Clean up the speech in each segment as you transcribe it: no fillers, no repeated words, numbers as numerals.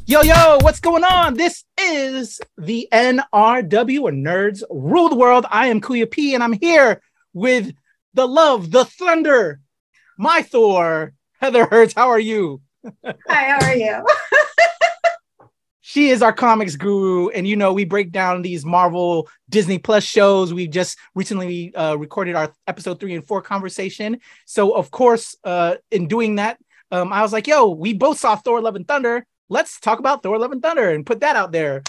Yo, what's going on? This is the NRW, or Nerds Rule the World. I am Kuya P, and I'm here with the love, the thunder, my Thor, Heather Hertz. How are you? Hi, how are you? She is our comics guru, and we break down these Marvel Disney Plus shows. We just recently recorded our episode 3 and 4 conversation. So, of course, in doing that, I was like, we both saw Thor Love and Thunder. Let's talk about Thor Love and Thunder and put that out there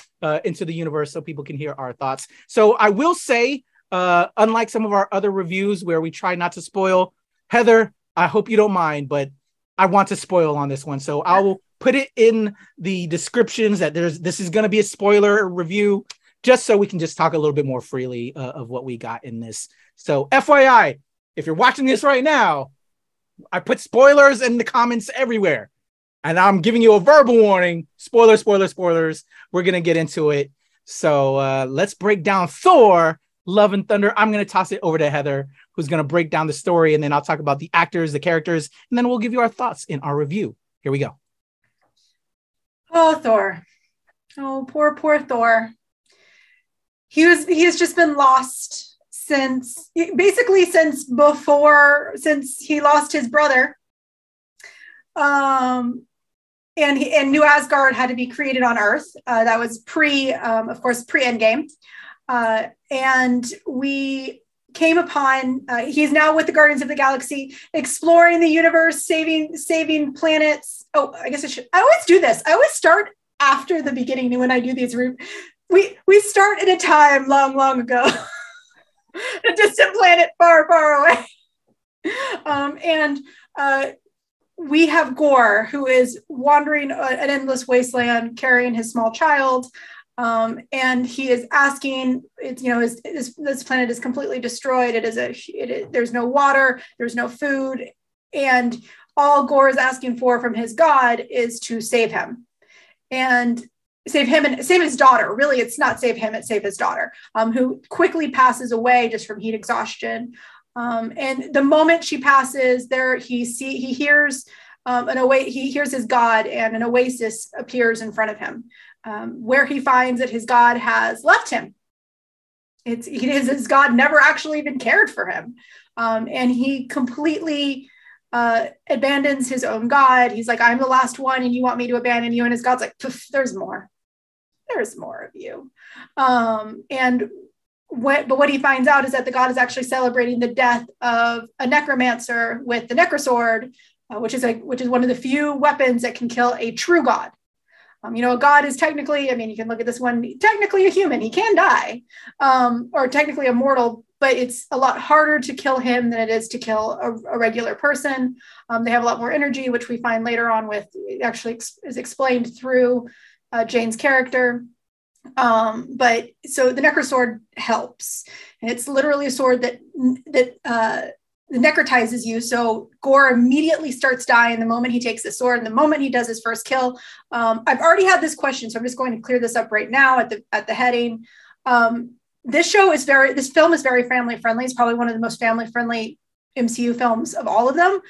into the universe so people can hear our thoughts. So I will say, unlike some of our other reviews where we try not to spoil, Heather, I hope you don't mind, but I want to spoil on this one. So I will put it in the descriptions that this is going to be a spoiler review, just so we can just talk a little bit more freely of what we got in this. So FYI, if you're watching this right now, I put spoilers in the comments everywhere. And I'm giving you a verbal warning. Spoilers. We're going to get into it. So let's break down Thor, Love and Thunder. I'm going to toss it over to Heather, who's going to break down the story. And then I'll talk about the actors, the characters, and then we'll give you our thoughts in our review. Here we go. Oh, Thor. Oh, poor Thor. He has just been lost since he lost his brother. And New Asgard had to be created on Earth. That was pre-Endgame. And we came upon, he's now with the Guardians of the Galaxy, exploring the universe, saving planets. Oh, I always do this. I always start after the beginning when I do these. We start in a time long ago, a distant planet far away. We have Gore, who is wandering an endless wasteland, carrying his small child, and he is asking. This planet is completely destroyed. There's no water, there's no food, and all Gore is asking for from his god is to save him, and save his daughter. Really, it's not save him; it's save his daughter, who quickly passes away just from heat exhaustion. And the moment she passes there, he hears his god, and an oasis appears in front of him, where he finds that his god has left him. His god never actually even cared for him. And he completely abandons his own god. He's like, I'm the last one and you want me to abandon you. And his god's like, there's more of you. But what he finds out is that the god is actually celebrating the death of a necromancer with the necrosword, which is one of the few weapons that can kill a true god. A god is technically, you can look at this one, technically a human. He can die, or technically immortal, but it's a lot harder to kill him than it is to kill a regular person. They have a lot more energy, which we find later on actually is explained through Jane's character. But so the necrosword helps, and it's literally a sword that necrotizes you. So Gore immediately starts dying the moment he takes the sword, and the moment he does his first kill. I've already had this question, so I'm just going to clear this up right now at the heading. This film is very family friendly. It's probably one of the most family friendly MCU films of all of them.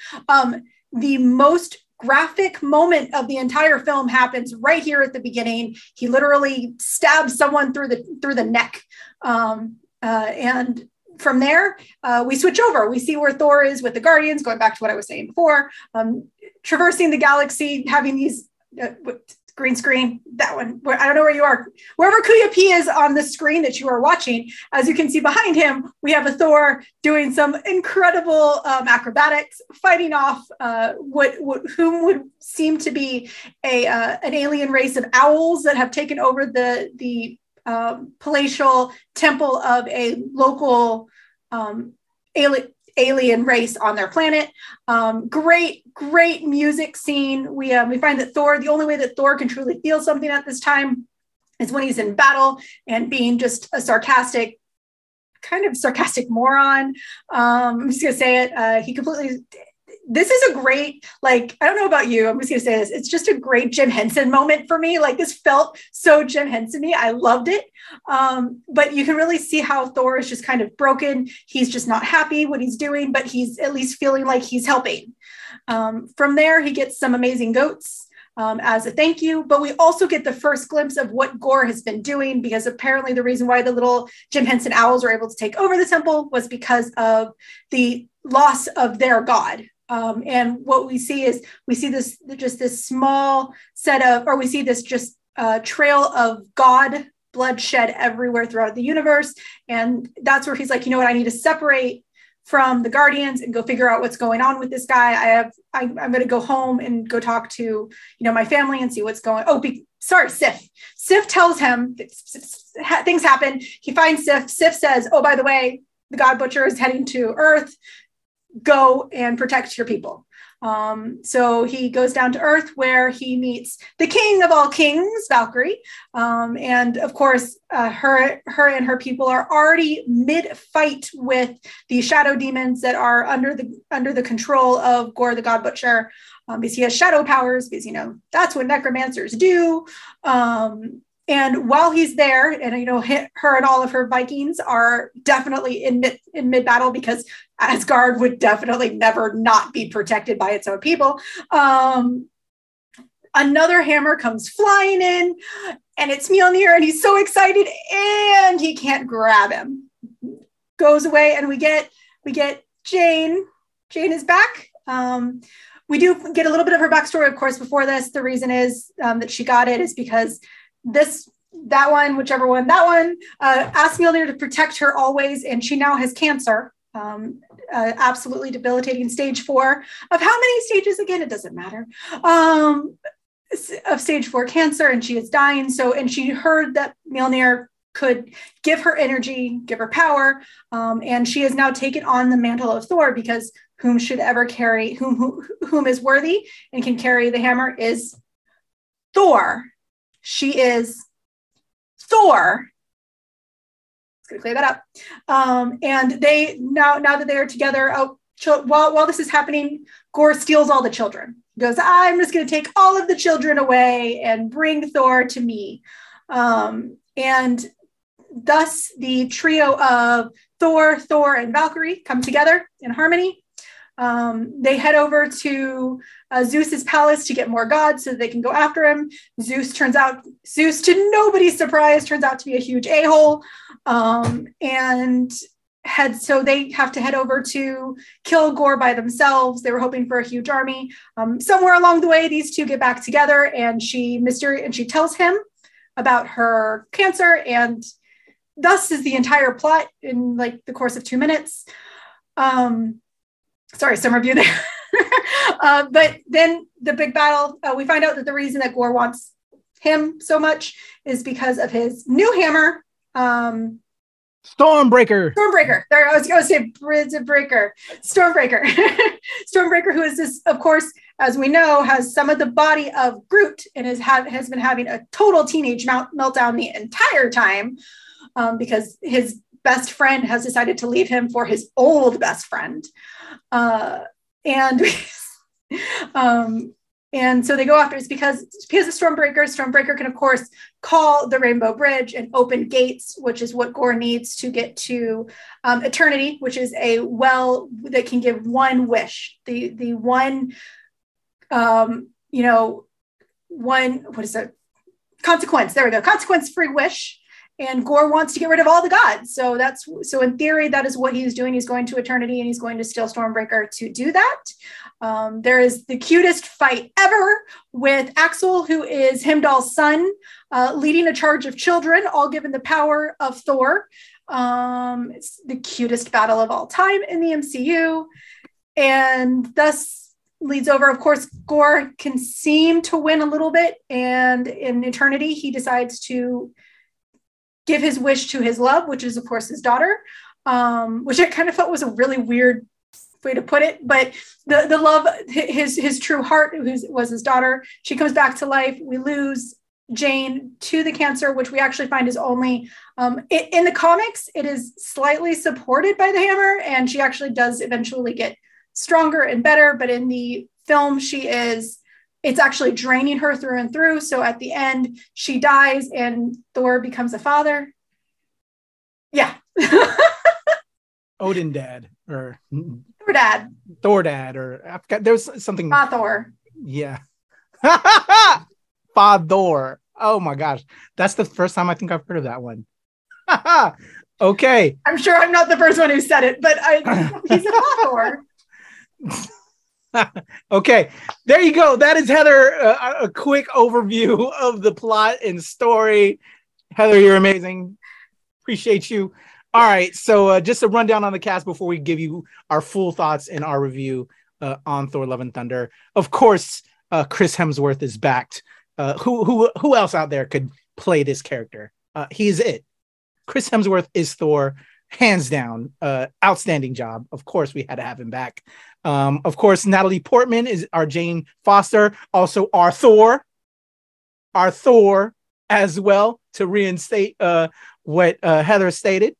The most graphic moment of the entire film happens right here at the beginning. He literally stabs someone through the neck. And from there, we switch over. We see where Thor is with the Guardians, going back to what I was saying before, traversing the galaxy, having these green screen, that one, I don't know where you are, wherever Kuya P is on the screen that you are watching. As you can see behind him, we have a Thor doing some incredible acrobatics, fighting off whom would seem to be an alien race of owls that have taken over the palatial temple of a local alien race on their planet. Great music scene. We find that Thor, the only way that Thor can truly feel something at this time is when he's in battle and being just a sarcastic moron. I'm just gonna say it. This is a great, I don't know about you, I'm just gonna say this. It's just a great Jim Henson moment for me. This felt so Jim Henson-y. I loved it. But you can really see how Thor is just kind of broken. He's just not happy what he's doing, but he's at least feeling like he's helping. From there, he gets some amazing goats. as a thank you. But we also get the first glimpse of what Gore has been doing, because apparently the reason why the little Jim Henson owls were able to take over the temple was because of the loss of their god. And what we see is we see this small set of, or we see this trail of God bloodshed everywhere throughout the universe. And that's where he's like, you know what, I need to separate from the Guardians and go figure out what's going on with this guy. I'm going to go home and go talk to, my family and see what's going. Sif. Sif tells him things happen. He finds Sif. Sif says, oh, by the way, the God Butcher is heading to Earth. Go and protect your people. So he goes down to Earth, where he meets the king of all kings, Valkyrie. And of course, her and her people are already mid-fight with the shadow demons that are under the control of Gore the God Butcher, because he has shadow powers, because that's what necromancers do. And while he's there, and her and all of her Vikings are definitely in mid battle, because Asgard would definitely never not be protected by its own people. Another hammer comes flying in, and it's Mjolnir, and he's so excited, and he can't grab him. Goes away, and we get Jane. Jane is back. We do get a little bit of her backstory, of course. Before this, the reason is that she got it is because asked Mjolnir to protect her always, and she now has cancer, absolutely debilitating stage 4 of how many stages again? It doesn't matter. Of stage 4 cancer, and she is dying. And she heard that Mjolnir could give her energy, give her power, and she has now taken on the mantle of Thor, because whom is worthy and can carry the hammer is Thor. She is Thor. Let's gonna clear that up. And they now that they are together, while this is happening, Gore steals all the children. He goes, I'm just going to take all of the children away and bring Thor to me. And thus the trio of Thor, and Valkyrie come together in harmony. They head over to Zeus's palace to get more gods so that they can go after him. Zeus, to nobody's surprise, turns out to be a huge a-hole. So they have to head over to kill Gore by themselves. They were hoping for a huge army. Somewhere along the way, these two get back together, and she tells him about her cancer, and thus is the entire plot in the course of 2 minutes. Sorry, some review there. But then the big battle, we find out that the reason that Gore wants him so much is because of his new hammer. Stormbreaker. There, I was going to say Breaker. Stormbreaker. Stormbreaker, who is this, of course, as we know, has some of the body of Groot and has been having a total teenage meltdown the entire time, because his best friend has decided to leave him for his old best friend. And so they go after it because of Stormbreaker. Stormbreaker can, of course, call the Rainbow Bridge and open gates, which is what Gore needs to get to Eternity, which is a well that can give one wish. The one, what is it? Consequence. There we go. Consequence-free wish. And Gore wants to get rid of all the gods. So in theory, that is what he's doing. He's going to Eternity, and he's going to steal Stormbreaker to do that. There is the cutest fight ever with Axel, who is Heimdall's son, leading a charge of children, all given the power of Thor. It's the cutest battle of all time in the MCU. And thus leads over, of course, Gore can seem to win a little bit. And in Eternity, he decides to give his wish to his love, which is, of course, his daughter, which I kind of felt was a really weird way to put it. But the love, his true heart, was his daughter. She comes back to life. We lose Jane to the cancer, which we actually find is only, in the comics, it is slightly supported by the hammer, and she actually does eventually get stronger and better. But in the film, it's actually draining her through and through. So at the end, she dies and Thor becomes a father. Yeah. Odin dad or Thor dad. Thor dad, or I forgot, there was something. Thor. Yeah. Fador. Oh my gosh. That's the first time I think I've heard of that one. Okay. I'm sure I'm not the first one who said it, but he's a Thor. Okay, there you go. That is Heather, a quick overview of the plot and story. Heather, you're amazing. Appreciate you. All right, so just a rundown on the cast before we give you our full thoughts and our review on Thor: Love and Thunder. Of course, Chris Hemsworth is backed. Who else out there could play this character? He's it. Chris Hemsworth is Thor, hands down. Outstanding job. Of course, we had to have him back. Of course, Natalie Portman is our Jane Foster, also our Thor as well, to reinstate what Heather stated.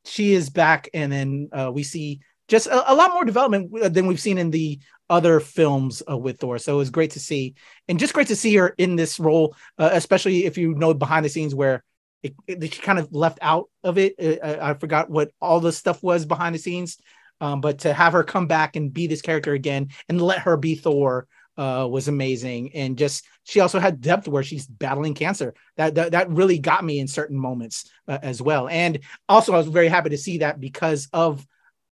She is back, and then we see just a lot more development than we've seen in the other films with Thor. So it was great to see, and just great to see her in this role, especially if you know behind the scenes where she kind of left out of it. I forgot what all the stuff was behind the scenes. But to have her come back and be this character again and let her be Thor was amazing. And just, she also had depth where she's battling cancer. That really got me in certain moments as well. And also I was very happy to see that because of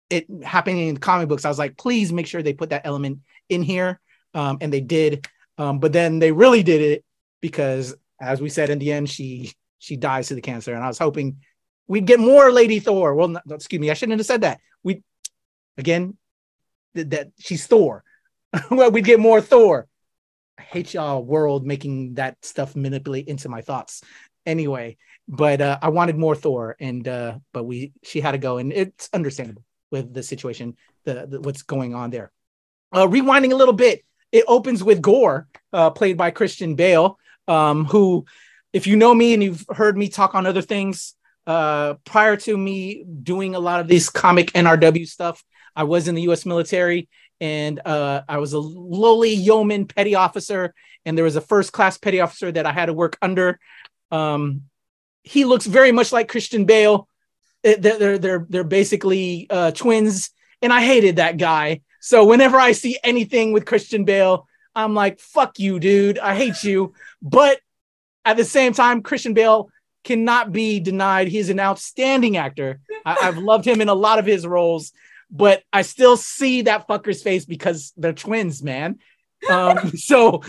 it happening in the comic books. I was like, please make sure they put that element in here. And they did. But then they really did it because, as we said, in the end, she dies to the cancer. And I was hoping we'd get more Lady Thor. Well, excuse me, I shouldn't have said that. Again, that she's Thor. Well, we'd get more Thor. I hate y'all world making that stuff manipulate into my thoughts. Anyway, but I wanted more Thor, and but she had to go, and it's understandable with the situation, the what's going on there. Rewinding a little bit, it opens with Gore, played by Christian Bale, who, if you know me and you've heard me talk on other things, prior to me doing a lot of this comic NRW stuff, I was in the U.S. military, and I was a lowly yeoman petty officer, and there was a first-class petty officer that I had to work under. He looks very much like Christian Bale. They're basically twins, and I hated that guy. So whenever I see anything with Christian Bale, I'm like, fuck you, dude. I hate you. But at the same time, Christian Bale cannot be denied. He's an outstanding actor. I've loved him in a lot of his roles. But I still see that fucker's face because they're twins, man. So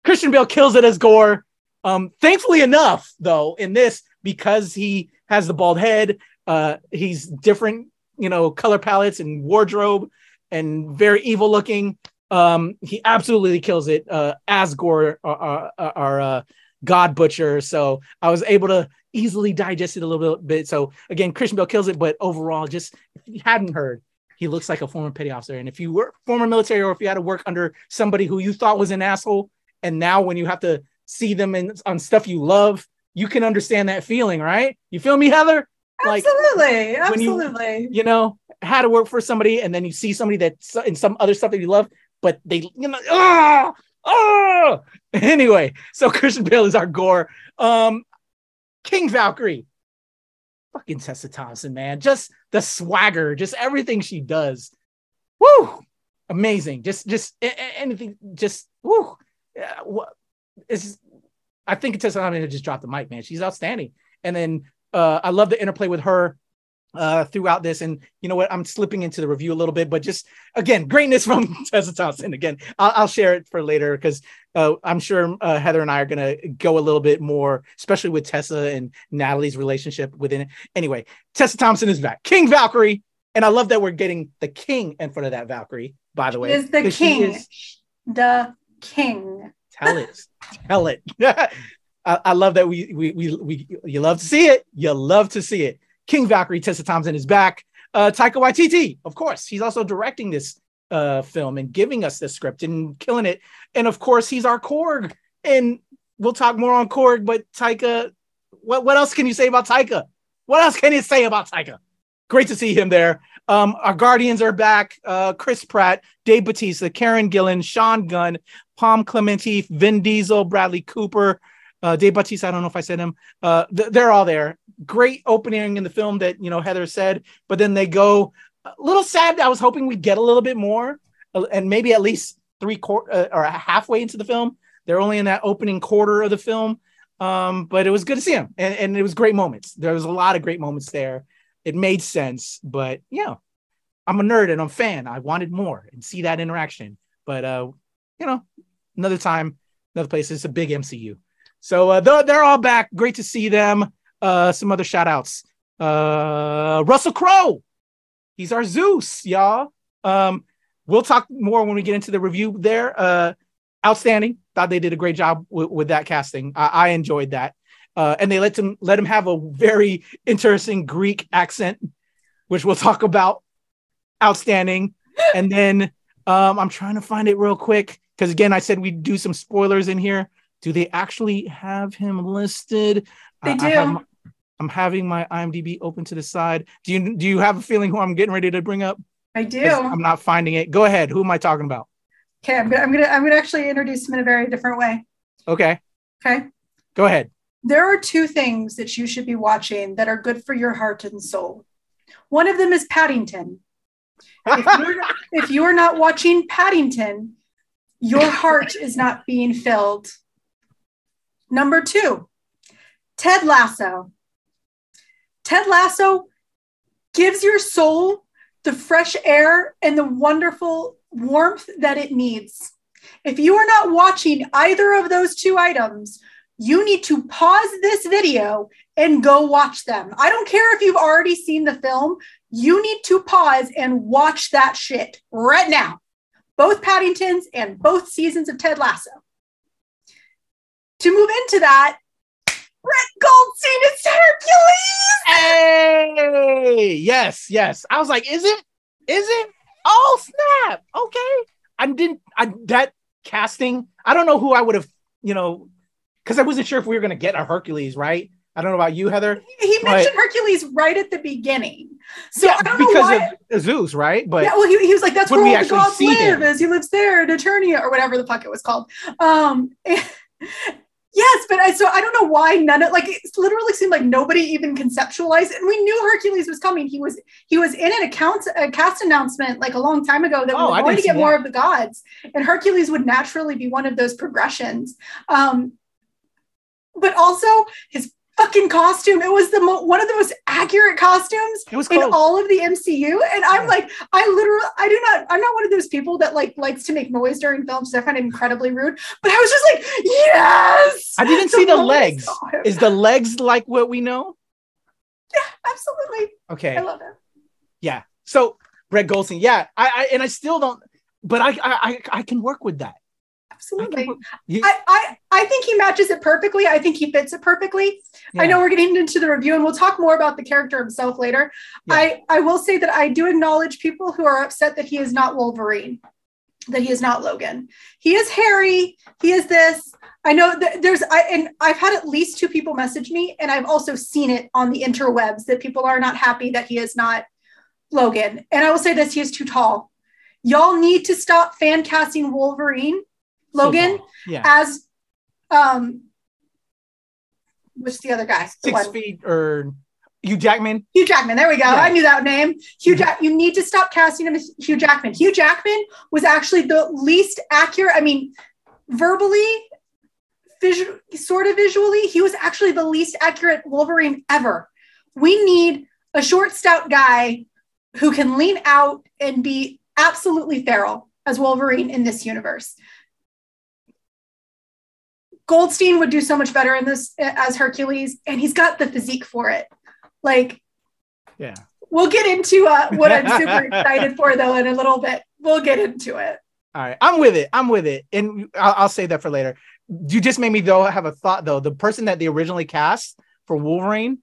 Christian Bale kills it as Gore. Thankfully enough, though, in this, because he has the bald head, he's different, color palettes and wardrobe, and very evil looking. He absolutely kills it as Gore, our God Butcher. So I was able to easily digest it a little bit. So again, Christian Bale kills it, but overall, just if you hadn't heard, he looks like a former petty officer. And if you were former military, or if you had to work under somebody who you thought was an asshole, and now when you have to see them on stuff you love, you can understand that feeling, right? You feel me, Heather? Absolutely. Absolutely. You had to work for somebody, and then you see somebody that's in some other stuff that you love, but they, anyway, so Christian Bale is our Gore. King Valkyrie, fucking Tessa Thompson, man. Just the swagger, just everything she does. Woo! Amazing. Just anything, just woo. I think Tessa Thompson just dropped the mic, man. She's outstanding. And then I love the interplay with her throughout this. And you know what? I'm slipping into the review a little bit, but just again, greatness from Tessa Thompson. Again, I'll share it for later because I'm sure Heather and I are going to go a little bit more, especially with Tessa and Natalie's relationship within it. Anyway, Tessa Thompson is back. King Valkyrie. And I love that we're getting the king in front of that Valkyrie, by the way. Is the king. The king. Tell it. I love that you love to see it. You love to see it. King Valkyrie, Tessa Thompson is back. Taika Waititi, of course, he's also directing this film and giving us the script and killing it. And of course, he's our Korg. And we'll talk more on Korg, but Taika, what else can you say about Taika? What else can you say about Taika? Great to see him there. Our Guardians are back. Chris Pratt, Dave Bautista, Karen Gillan, Sean Gunn, Palm Clemente, Vin Diesel, Bradley Cooper, Dave Bautista, I don't know if I said him. They're all there. Great opening in the film that, Heather said, but then they go a little sad. I was hoping we'd get a little bit more and maybe at least or halfway into the film. They're only in that opening quarter of the film. But it was good to see him, and it was great moments. There was a lot of great moments there. It made sense, but yeah, I'm a nerd and I'm a fan. I wanted more and see that interaction. But another time, another place. It's a big MCU. So they're all back. Great to see them. Some other shout outs. Russell Crowe. He's our Zeus, y'all. We'll talk more when we get into the review there. Outstanding. Thought they did a great job with that casting. I enjoyed that. And they let him have a very interesting Greek accent, which we'll talk about. Outstanding. And then I'm trying to find it real quick because, again, I said we'd do some spoilers in here. Do they actually have him listed? They do. I'm having my IMDb open to the side. Do you have a feeling who I'm getting ready to bring up? I do. I'm not finding it. Go ahead. Who am I talking about? Okay, I'm gonna actually introduce him in a very different way. Okay. Okay. Go ahead. There are two things that you should be watching that are good for your heart and soul. One of them is Paddington. If you are not watching Paddington, your heart is not being filled. Number 2, Ted Lasso. Ted Lasso gives your soul the fresh air and the wonderful warmth that it needs. If you are not watching either of those two items, you need to pause this video and go watch them. I don't care if you've already seen the film. You need to pause and watch that shit right now. Both Paddingtons and both seasons of Ted Lasso. To move into that, Brett Goldstein is Hercules. Hey, yes. I was like, is it? Oh, snap. Okay. That casting, I don't know who I would have, because I wasn't sure if we were going to get a Hercules, right? I don't know about you, Heather. He mentioned Hercules right at the beginning. So I don't know why. Of Zeus, right? But yeah, well, he was like, that's where all the gods live, him. As he lives there in Eternia, or whatever the fuck it was called. Yes, but I don't know why it literally seemed like nobody even conceptualized it. And we knew Hercules was coming. He was in a cast announcement like a long time ago that we were going to get more of the gods, and Hercules would naturally be one of those progressions. But also his fucking costume. It was one of the most accurate costumes in all of the MCU. And I'm like, I'm not one of those people that likes to make noise during films. I find it incredibly rude. But I was just like, yes. I didn't see the legs. Is the legs like what we know? Yeah, absolutely. Okay. I love it. Yeah. So Brett Goldstein. Yeah. I still don't, but I can work with that. Absolutely. I think he matches it perfectly. I think he fits it perfectly. Yeah. I know we're getting into the review and we'll talk more about the character himself later. Yeah. I will say that I do acknowledge people who are upset that he is not Wolverine, that he is not Logan. He is Harry. He is this. I know that I've had at least 2 people message me, and I've also seen it on the interwebs that people are not happy that he is not Logan. And I will say this, he is too tall. Y'all need to stop fan casting Wolverine Logan as what's the other guy? 6 feet or Hugh Jackman. Hugh Jackman. There we go. Yeah. I knew that name. You need to stop casting him as Hugh Jackman. Hugh Jackman was actually the least accurate. I mean, verbally, visually, he was actually the least accurate Wolverine ever. We need a short, stout guy who can lean out and be absolutely feral as Wolverine in this universe. Goldstein would do so much better in this as Hercules, and he's got the physique for it. Yeah. We'll get into what I'm super excited for, though, in a little bit. We'll get into it. All right. I'm with it. And I'll say that for later. You just made me, though, have a thought, though. The person that they originally cast for Wolverine,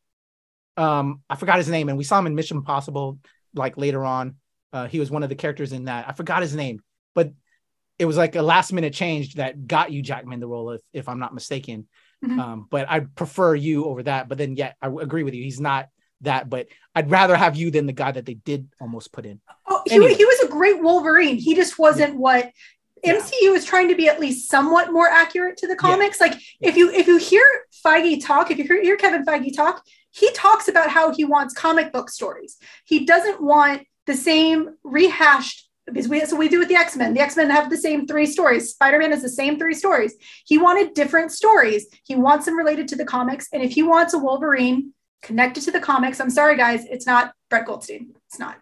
I forgot his name, and we saw him in Mission Impossible, later on. He was one of the characters in that. I forgot his name, but it was like a last minute change that got you Jackman the role, if I'm not mistaken. Mm-hmm. But I prefer you over that. But then, I agree with you. He's not that, but I'd rather have you than the guy that they did almost put in. Oh, anyway. He was a great Wolverine. He just wasn't what MCU is trying to be, at least somewhat more accurate to the comics. If you hear Feige talk, if you hear Kevin Feige talk, he talks about how he wants comic book stories. He doesn't want the same rehashed because we do with the X-Men. The X-Men have the same 3 stories. Spider-Man has the same 3 stories. He wanted different stories. He wants them related to the comics. And if he wants a Wolverine connected to the comics, I'm sorry, guys, it's not Brett Goldstein. It's not.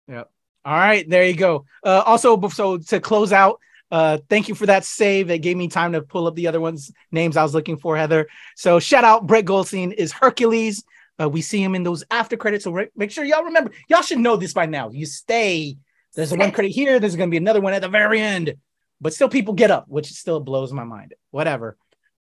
Yep. All right, there you go. Also, so to close out, thank you for that save. It gave me time to pull up the other ones' names I was looking for, Heather. So shout out, Brett Goldstein is Hercules. We see him in those after credits. So make sure y'all remember. Y'all should know this by now. You stay. There's a one credit here. There's going to be another one at the very end. But still people get up, which still blows my mind. Whatever.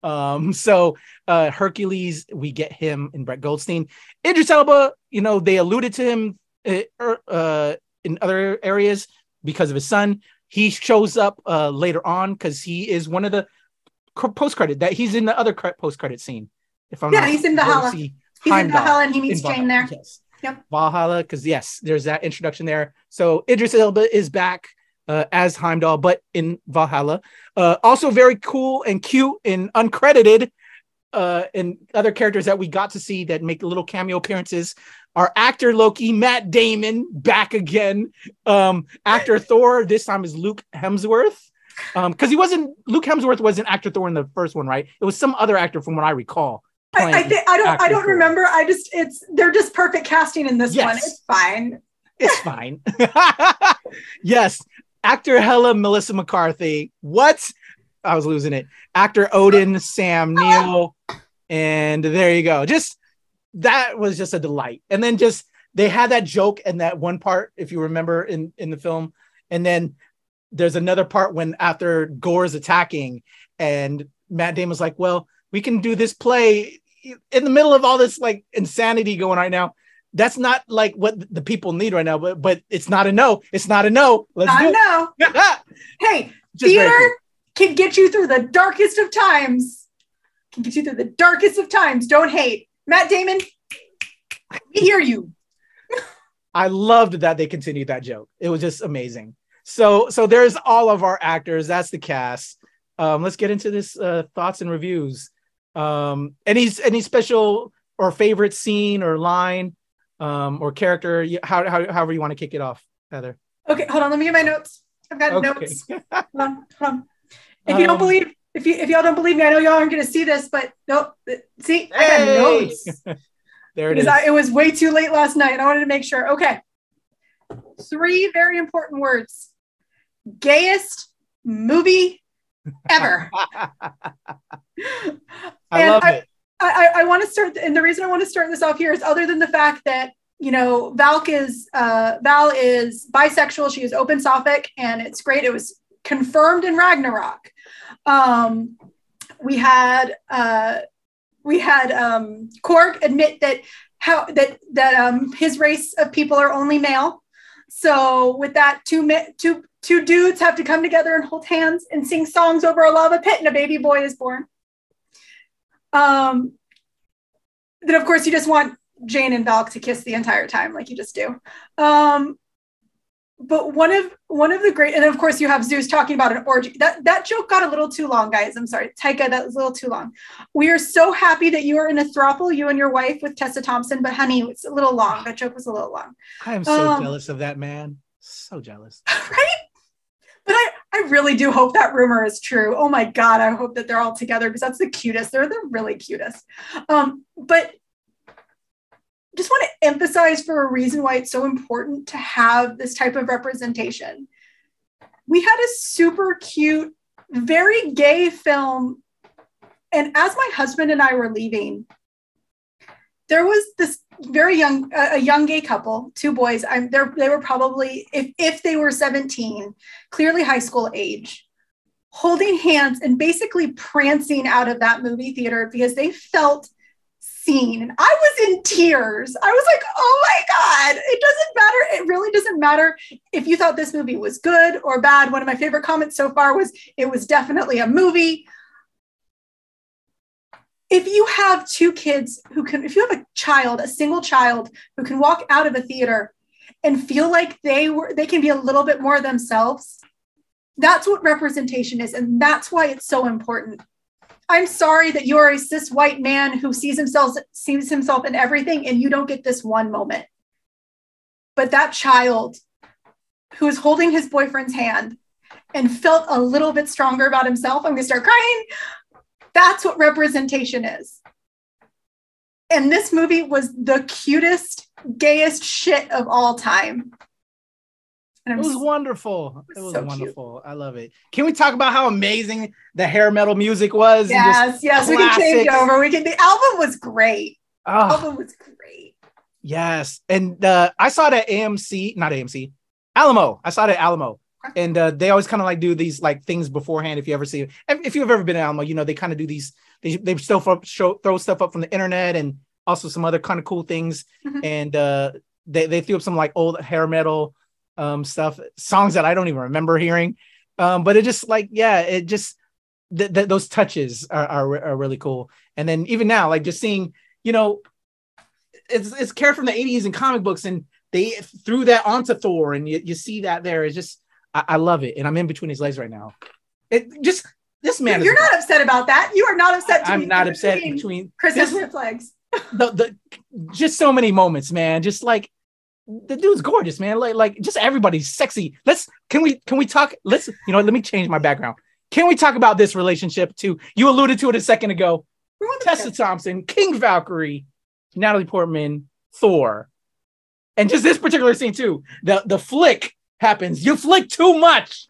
So Hercules, we get him in Brett Goldstein. Idris Elba, they alluded to him in other areas because of his son. He shows up later on because he is one of the post-credit that he's in the other post-credit scene. If I'm not, he's in Valhalla. He's in Valhalla and he meets Jane there. Yes. Yep. Valhalla, because yes, there's that introduction there. So Idris Elba is back as Heimdall, but in Valhalla. Also very cool and cute and uncredited and other characters that we got to see that make little cameo appearances. Our actor Loki, Matt Damon, back again. Actor Thor, this time is Luke Hemsworth. Because Luke Hemsworth wasn't actor Thor in the first one, right? It was some other actor from what I recall. I don't remember. They're just perfect casting in this one. It's fine. It's fine. Yes. Actor Hella Melissa McCarthy. What? I was losing it. Actor Odin, Sam Neill. And there you go. That was just a delight. And then they had that joke in that one part, if you remember in the film. And then there's another part when after Gore's attacking and Matt Damon's like, well, we can do this play in the middle of all this like insanity going right now. That's not like what the people need right now, but it's not a no. It's not a no. Let's do it. Hey, theater can get you through the darkest of times. Don't hate. Matt Damon, we hear you. I loved that they continued that joke. It was just amazing. So there's all of our actors. That's the cast. Let's get into this thoughts and reviews. Any special or favorite scene or line or character, however you want to kick it off, Heather. Okay, hold on. Let me get my notes. I've got notes. Hold on. If you don't believe, if y'all don't believe me, I know y'all aren't going to see this, but nope. See, I got notes. There it is. It was way too late last night. I wanted to make sure. Okay. 3 very important words. Gayest movie ever. I love it. I want to start, and the reason I want to start this off here is other than the fact that Val is bisexual. She is open Sapphic, and it's great. It was confirmed in Ragnarok. We had Korg admit that his race of people are only male. So with that, two dudes have to come together and hold hands and sing songs over a lava pit, and a baby boy is born. Then of course you just want Jane and Valk to kiss the entire time, like you just do. But one of the great, and of course you have Zeus talking about an orgy. That joke got a little too long, guys. I'm sorry, Taika, that was a little too long. We are so happy that you are in a throuple, you and your wife, with Tessa Thompson, but honey, it's a little long. That joke was a little long. I am so jealous of that man. So jealous. Right? But I really do hope that rumor is true. Oh my God, I hope that they're all together because that's the cutest. They're the really cutest. But just want to emphasize for a reason why it's so important to have this type of representation. We had a super cute, very gay film. And as my husband and I were leaving, there was this very young, a young gay couple, 2 boys. They were probably, if they were 17, clearly high school age, holding hands and basically prancing out of that movie theater because they felt seen. And I was in tears. I was like, oh my God, it doesn't matter. It really doesn't matter if you thought this movie was good or bad. One of my favorite comments so far was, it was definitely a movie. If you have 2 kids if you have a single child who can walk out of a theater and feel like they can be a little bit more themselves, that's what representation is. And that's why it's so important. I'm sorry that you're a cis white man who sees himself in everything and you don't get this one moment. But that child who was holding his boyfriend's hand and felt a little bit stronger about himself, I'm going to start crying. That's what representation is. And this movie was the cutest, gayest shit of all time. It was wonderful. It was so wonderful. Cute. I love it. Can we talk about how amazing the hair metal music was? Yes, yes. We can change over. The album was great. The album was great. Yes. And I saw it at Alamo. I saw it at Alamo. And they always kind of like do these like things beforehand. If you ever see it, if you've ever been at Alamo, you know, they kind of do these, they still throw stuff up from the internet and also some other kind of cool things. Mm-hmm. And they threw up some like old hair metal stuff, songs that I don't even remember hearing. But it just like, yeah, it just, those touches are really cool. And then even now, like just seeing, you know, it's care from the 80s and comic books, and they threw that onto Thor, and you see that there. It's just, I love it. And I'm in between his legs right now. It just, this man. You're not upset about that. You are not upset. I'm not upset between Chris Hemsworth's legs. Just so many moments, man. Just like, the dude's gorgeous, man. Like just everybody's sexy. Can we talk? Let me change my background. Can we talk about this relationship too? You alluded to it a second ago. Tessa Thompson, King Valkyrie, Natalie Portman, Thor. And just this particular scene too. The flick happens. You flick too much.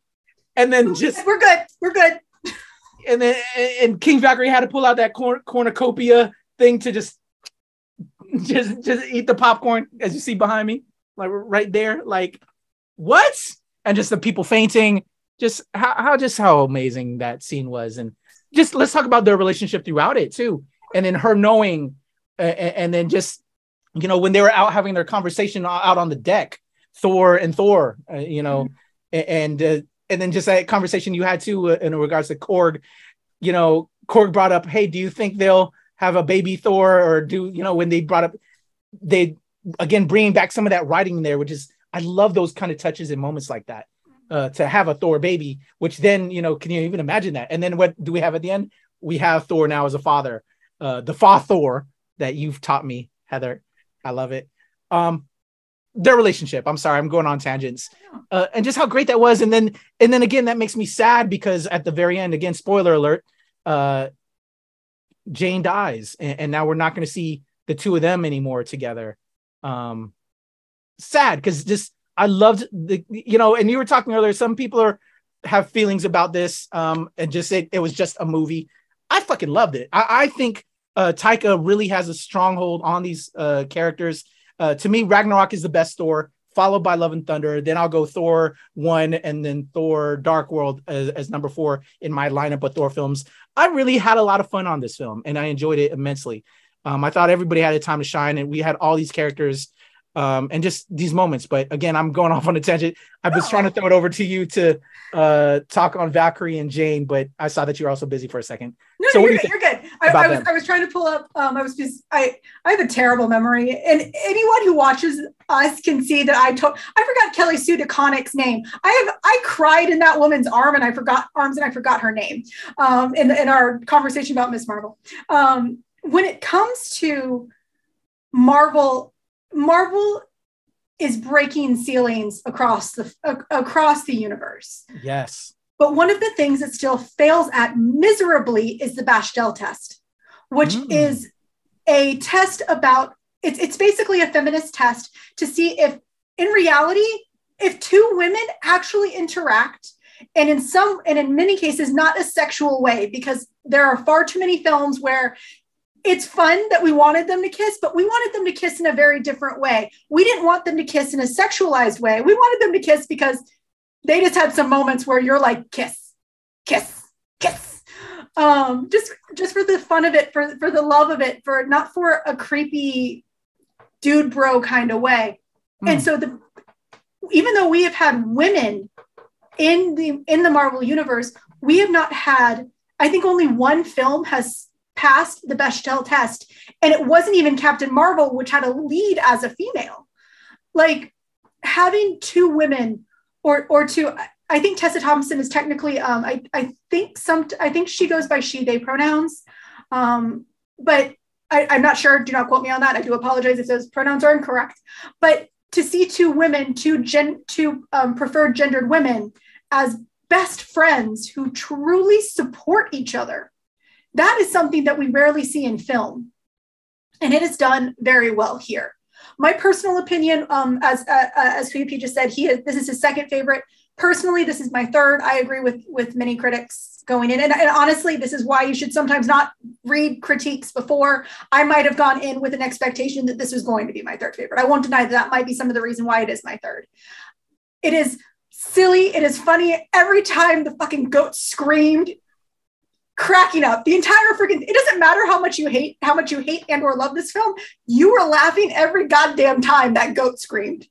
And then we're good. And King Valkyrie had to pull out that cornucopia thing to just eat the popcorn, as you see behind me, like right there. Like, what? And just the people fainting. Just how amazing that scene was. And just let's talk about their relationship throughout it too. And then her knowing, and then just, you know, when they were out having their conversation out on the deck, Thor, you know, mm-hmm. and then just that conversation you had too in regards to Korg. You know, Korg brought up, hey, do you think they'll have a baby Thor? Or do, you know, when they brought up, they again bringing back some of that writing there, which is, I love those kind of touches and moments like that. To have a Thor baby, which then, you know, can you even imagine that? And then what do we have at the end? We have Thor now as a father, the Thor that you've taught me, Heather. I love it. Their relationship. I'm sorry, I'm going on tangents. And just how great that was. And then again, that makes me sad because at the very end, again, spoiler alert, Jane dies, and now we're not going to see the two of them anymore together. Sad, because just I loved you know, and you were talking earlier, some people have feelings about this, and just it was just a movie. I fucking loved it. I think Taika really has a stronghold on these characters. To me, Ragnarok is the best Thor, followed by Love and Thunder. Then I'll go Thor 1 and then Thor Dark World as number 4 in my lineup of Thor films. I really had a lot of fun on this film, and I enjoyed it immensely. I thought everybody had a time to shine, and we had all these characters and just these moments. But again, I'm going off on a tangent. I was trying to throw it over to you to talk on Valkyrie and Jane, but I saw that you were also busy for a second. No, so you're good. I was trying to pull up. I have a terrible memory, and anyone who watches us can see that I forgot Kelly Sue DeConnick's name. I cried in that woman's arms, and I forgot her name. In our conversation about Miss Marvel. When it comes to Marvel is breaking ceilings across the universe. Yes. But one of the things it still fails at miserably is the Bechdel test, which is a test about, it's basically a feminist test to see if, in reality, if two women actually interact, and in many cases, not a sexual way, because there are far too many films where it's fun that we wanted them to kiss, but we wanted them to kiss in a very different way. We didn't want them to kiss in a sexualized way. We wanted them to kiss because they just had some moments where you're like, kiss, kiss, kiss. Just for the fun of it, for the love of it, not for a creepy dude bro kind of way. And so even though we have had women in the Marvel universe, we have not had, I think only one film has passed the Bechdel test, and it wasn't even Captain Marvel, which had a lead as a female. Like having two women or two, I think Tessa Thompson is technically I think she goes by she they pronouns, but I'm not sure, do not quote me on that. I do apologize if those pronouns are incorrect, but to see two women, two preferred gendered women as best friends who truly support each other. That is something that we rarely see in film. And it is done very well here. My personal opinion, as Felipe just said, this is his second favorite. Personally, this is my third. I agree with many critics going in. And honestly, this is why you should sometimes not read critiques before. I might have gone in with an expectation that this was going to be my third favorite. I won't deny that might be some of the reason why it is my third. It is silly. It is funny. Every time the fucking goat screamed, cracking up. The entire freaking, it doesn't matter how much you hate and or love this film. You were laughing every goddamn time that goat screamed.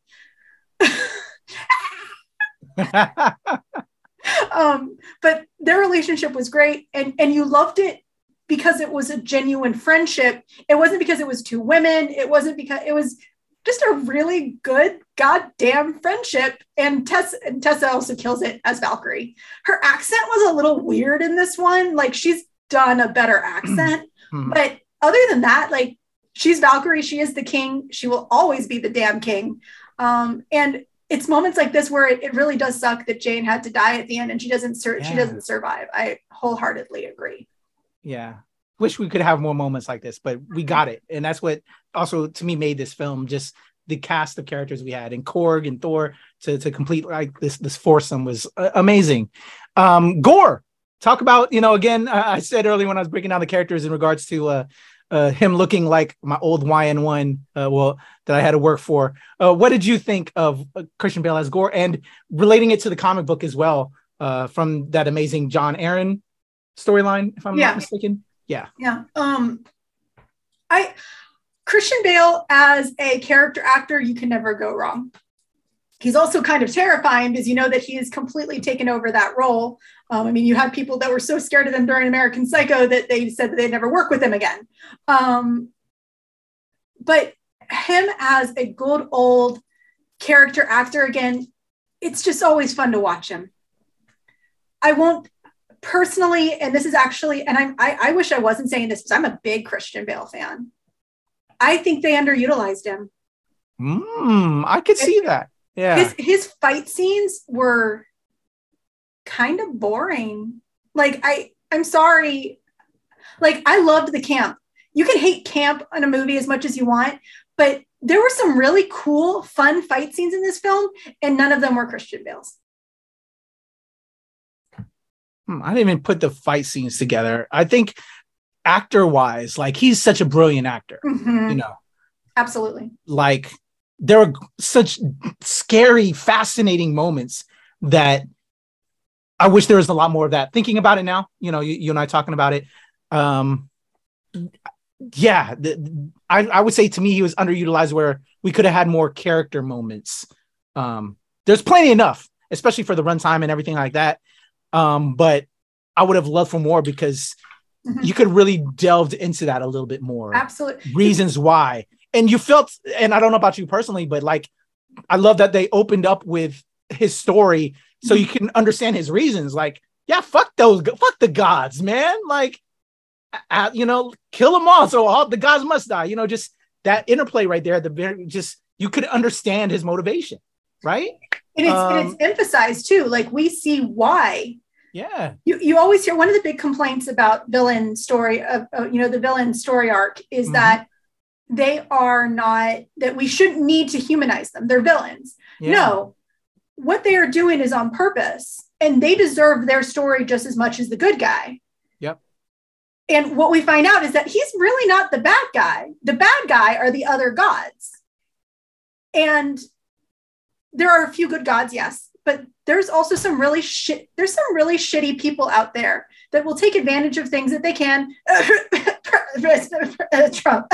But their relationship was great, and you loved it because it was a genuine friendship. It wasn't because it was two women. It wasn't because it was just a really good goddamn friendship. And Tessa also kills it as Valkyrie. Her accent was a little weird in this one. Like, she's done a better accent, but other than that, like, she's Valkyrie. She is the king. She will always be the damn king. And it's moments like this where it really does suck that Jane had to die at the end and she doesn't survive. I wholeheartedly agree. Yeah. Wish we could have more moments like this, but we got it. And that's what also to me made this film, just the cast of characters we had, and Korg and Thor to complete like this foursome was amazing. Gore, talk about, again, I said earlier when I was breaking down the characters in regards to him looking like my old YN1, that I had to work for. What did you think of Christian Bale as Gore, and relating it to the comic book as well, from that amazing John Aaron storyline, if I'm not mistaken? Yeah. Christian Bale as a character actor, you can never go wrong. He's also kind of terrifying because you know that he has completely taken over that role. I mean, you had people that were so scared of him during American Psycho that they said that they'd never work with him again. But him as a good old character actor, again, it's just always fun to watch him. I won't personally, and this is actually, and I wish I wasn't saying this because I'm a big Christian Bale fan. I think they underutilized him. I could see that. Yeah. His fight scenes were kind of boring. Like, I'm sorry. Like, I loved the camp. You can hate camp in a movie as much as you want, but there were some really cool, fun fight scenes in this film, and none of them were Christian Bale's. I didn't even put the fight scenes together. I think actor-wise, like, he's such a brilliant actor, Absolutely. Like, there are such scary, fascinating moments that I wish there was a lot more of that. Thinking about it now, you and I talking about it. I would say to me, he was underutilized where we could have had more character moments. There's plenty enough, especially for the runtime and everything like that. But I would have loved for more because you could really delved into that a little bit more. Absolutely. Reasons why. And you felt, and I don't know about you personally, but like, I love that they opened up with his story so you can understand his reasons. Like, yeah, fuck the gods, man. Like, kill them all. So all the gods must die. Just that interplay right there at the very, just, you could understand his motivation, right? And it's emphasized too. Like, we see why. Yeah. You always hear one of the big complaints about villain story the villain story arc is that they are not, that we shouldn't need to humanize them. They're villains. Yeah. No, what they are doing is on purpose, and they deserve their story just as much as the good guy. Yep. And what we find out is that he's really not the bad guy. The bad guy are the other gods. And there are a few good gods, yes, but there's also some really shitty people out there that will take advantage of things that they can. Trump.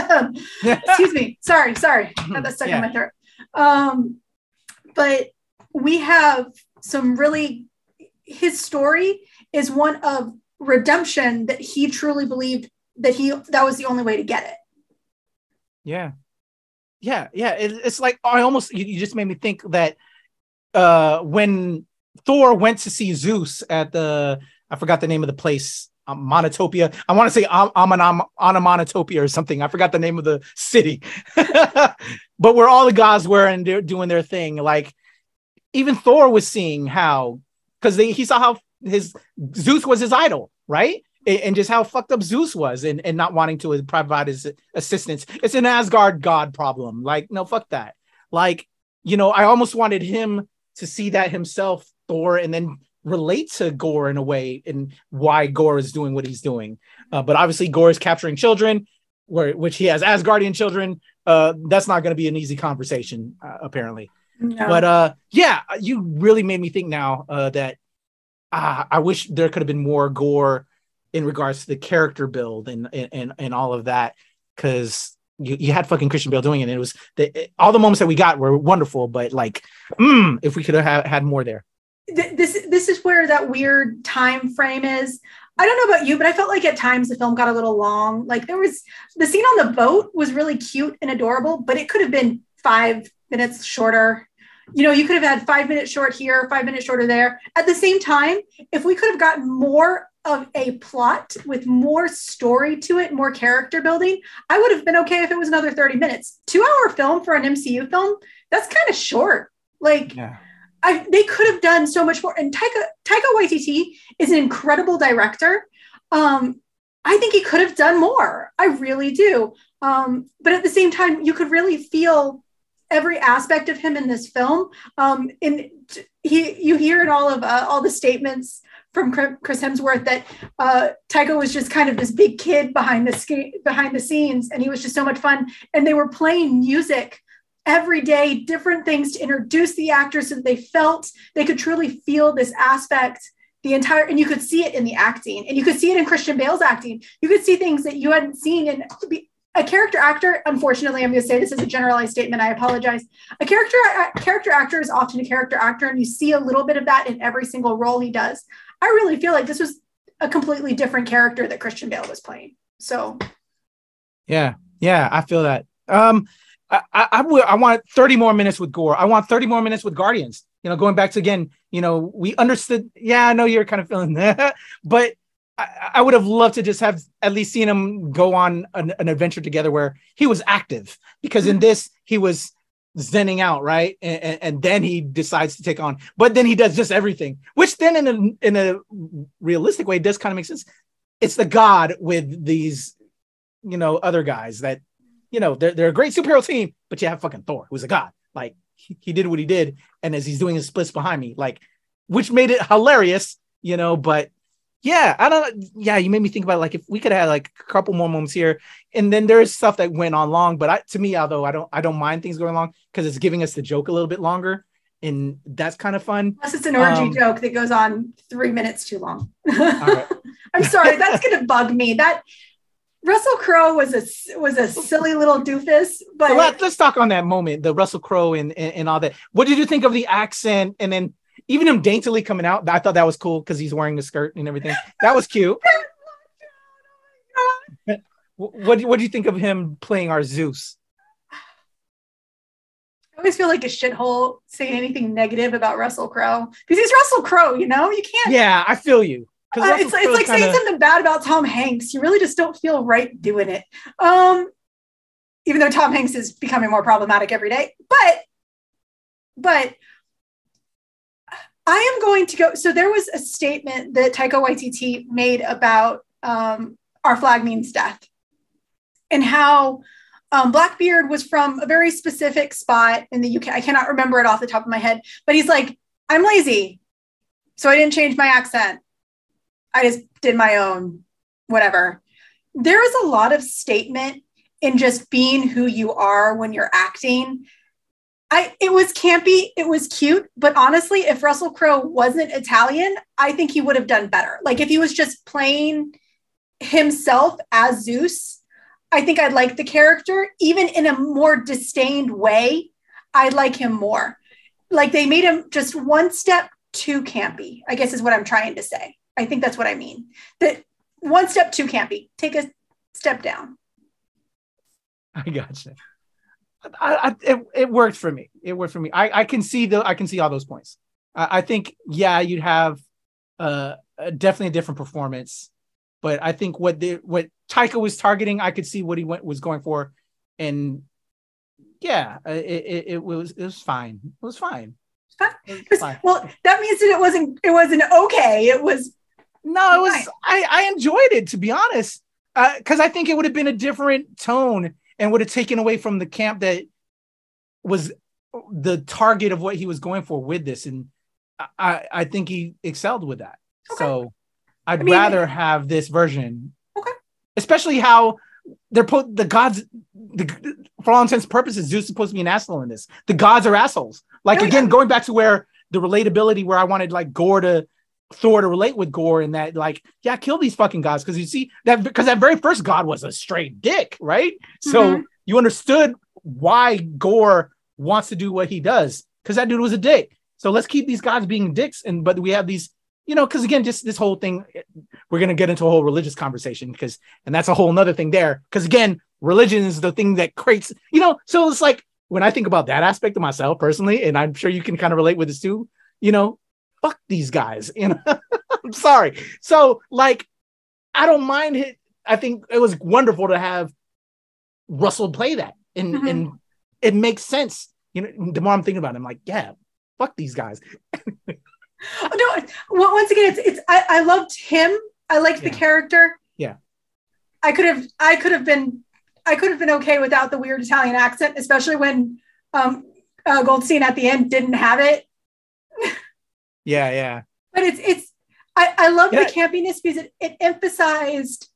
Excuse me. Sorry. Got that stuck in my throat. But we have some really, his story is one of redemption, that he truly believed that was the only way to get it. Yeah. It's like, you just made me think that when Thor went to see Zeus at I forgot the name of the place, Monotopia. I want to say Onomatopia or something. I forgot the name of the city. but where all the gods were and they're doing their thing. Like even Thor was seeing how, because he saw how his Zeus was his idol, right? And just how fucked up Zeus was and not wanting to provide his assistance. It's an Asgard god problem. Like, no, fuck that. Like, you know, I almost wanted him to see that himself, Thor, and then relate to Gore in a way and why Gore is doing what he's doing. But obviously Gore is capturing children, which he has Asgardian children. That's not going to be an easy conversation, apparently. No. But yeah, you really made me think now that I wish there could have been more Gore in regards to the character build and all of that, because you had fucking Christian Bale doing it. And it was all the moments that we got were wonderful, but like, if we could have had more there. This is where that weird time frame is. I don't know about you, but I felt like at times the film got a little long. Like there was the scene on the boat was really cute and adorable, but it could have been 5 minutes shorter. You know, you could have had 5 minutes short here, 5 minutes shorter there. At the same time, if we could have gotten more of a plot with more story to it, more character building, I would have been okay if it was another 30 minutes. 2-hour film for an MCU film, that's kind of short. Like, yeah. They could have done so much more. And Taika Waititi is an incredible director. I think he could have done more. I really do. But at the same time, you could really feel every aspect of him in this film. You hear in all the statements from Chris Hemsworth that Taika was just kind of this big kid behind the scenes, and he was just so much fun. And they were playing music every day, different things to introduce the actors so that they could truly feel this aspect and you could see it in the acting, and you could see it in Christian Bale's acting. You could see things that you hadn't seen in a character actor. Unfortunately, I'm going to say this is a generalized statement. I apologize. A character actor is often a character actor, and you see a little bit of that in every single role he does. I really feel like this was a completely different character that Christian Bale was playing. So, yeah, I feel that. I want 30 more minutes with Gore. I want 30 more minutes with Guardians. You know, going back to again, you know, we understood. Yeah, I know you're kind of feeling that, but I would have loved to just have at least seen him go on an adventure together where he was active, because in this he was zenning out, right? And then he decides to take on, but then he does just everything, which then in a realistic way does kind of make sense. It's the God with these, you know, other guys that, you know, they're a great superhero team, but you have fucking Thor, who's a god. Like he did what he did, and as he's doing his splits behind me, like, which made it hilarious, you know. But yeah, I don't. Yeah, you made me think about like if we could have like a couple more moments here, and then there's stuff that went on long. But to me, although I don't mind things going long because it's giving us the joke a little bit longer, and that's kind of fun. Plus, it's an orgy joke that goes on 3 minutes too long. All right. I'm sorry, that's gonna bug me. That Russell Crowe was a silly little doofus. But so let's talk on that moment, the Russell Crowe and all that. What did you think of the accent, and then even him daintily coming out? I thought that was cool because he's wearing the skirt and everything. That was cute. What do you think of him playing our Zeus? I always feel like a shithole saying anything negative about Russell Crowe because he's Russell Crowe. You know, you can't. Yeah, I feel you. It's like saying something bad about Tom Hanks. You really just don't feel right doing it. Even though Tom Hanks is becoming more problematic every day. But I am going to go. So there was a statement that Taika Waititi made about Our Flag Means Death, and how Blackbeard was from a very specific spot in the UK. I cannot remember it off the top of my head, but he's like, I'm lazy, so I didn't change my accent. I just did my own, whatever. There is a lot of statement in just being who you are when you're acting. It was campy, it was cute, but honestly, if Russell Crowe wasn't Italian, I think he would have done better. Like if he was just playing himself as Zeus, I think I'd like the character, even in a more disdained way. I'd like him more. Like they made him just one step too campy, I guess is what I'm trying to say. I think that's what I mean. That one step too campy. Take a step down. I gotcha. It worked for me. It worked for me. I can see all those points. I think you'd have definitely a different performance, but I think what Taika was targeting, I could see what he was going for, and yeah, it was fine. It was fine. It was fine. Well, that means that it wasn't okay. It was no, it was. I enjoyed it, to be honest, because I think it would have been a different tone and would have taken away from the camp that was the target of what he was going for with this, and I think he excelled with that. Okay. So I'd rather have this version. Okay. Especially how they're the gods, for all intents and purposes, Zeus is supposed to be an asshole in this. The gods are assholes. Like, again, going back to where the relatability, where I wanted like Thor to relate with Gore, and that, like, yeah, kill these fucking gods, because you see that, because that very first god was a straight dick, right? So you understood why Gore wants to do what he does, because that dude was a dick. So let's keep these gods being dicks, but we have these, because again, just this whole thing, we're gonna get into a whole religious conversation, and that's a whole nother thing there, because again, religion is the thing that creates, so it's like, when I think about that aspect of myself personally, and I'm sure you can kind of relate with this too, fuck these guys, I'm sorry. So, like, I don't mind it. I think it was wonderful to have Russell play that, and it makes sense. The more I'm thinking about it, I'm like, yeah, fuck these guys. No, well, once again, I loved him. I liked the character. Yeah, I could have been okay without the weird Italian accent, especially when Goldstein at the end didn't have it. Yeah. But I love the campiness, because it emphasized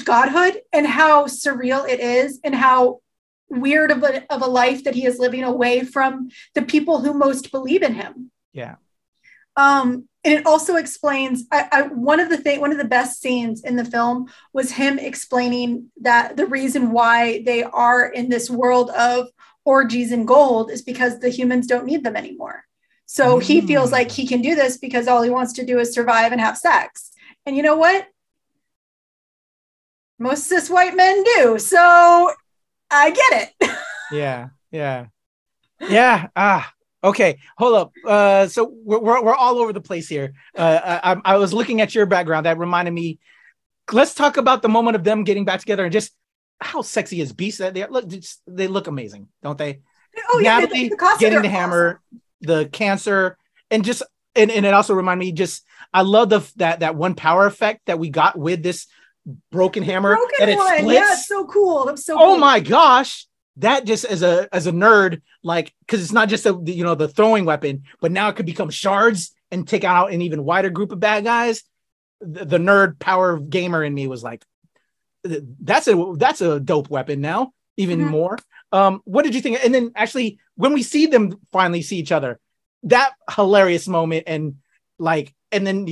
godhood and how surreal it is, and how weird of a life that he is living away from the people who most believe in him. Yeah. And it also explains, one of the best scenes in the film was him explaining that the reason why they are in this world of orgies and gold is because the humans don't need them anymore. So he feels like he can do this because all he wants to do is survive and have sex. And you know what? Most cis white men do. So I get it. Yeah. Okay, hold up. So we're all over the place here. I was looking at your background. That reminded me. Let's talk about the moment of them getting back together and just how sexy as beasts that they look. They look amazing, don't they? Oh yeah, Natalie getting the hammer, the cancer, and it also reminded me. I love that one power effect that we got with this broken hammer. That it splits. Yeah, it's so cool. That's so. Oh cool. My gosh. That just as a nerd, like, because it's not just the throwing weapon, but now it could become shards and take out an even wider group of bad guys. The nerd power gamer in me was like, that's a dope weapon now, even more. What did you think? And then actually, when we see them finally see each other, that hilarious moment, and then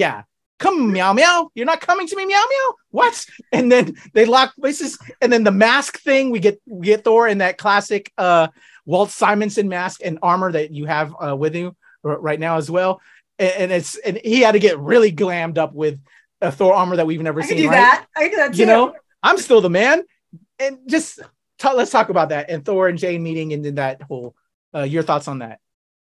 come meow meow, you're not coming to me meow meow, what? And then they lock places, and then the mask thing, we get Thor in that classic Walt Simonson mask and armor that you have with you right now as well, and he had to get really glammed up with a Thor armor that we've never seen. I can do that too. I'm still the man. And just let's talk about that, and Thor and Jane meeting, and then that whole your thoughts on that.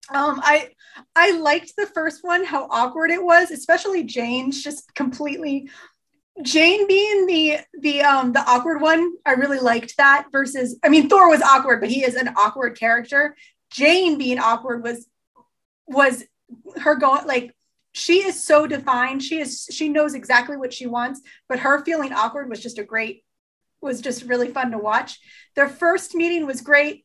I liked the first one, how awkward it was, especially Jane's just completely. Jane being the awkward one, I really liked that. Versus, I mean, Thor was awkward, but he is an awkward character. Jane being awkward was her going, like, she is so defined. She knows exactly what she wants, but her feeling awkward was just really fun to watch. Their first meeting was great.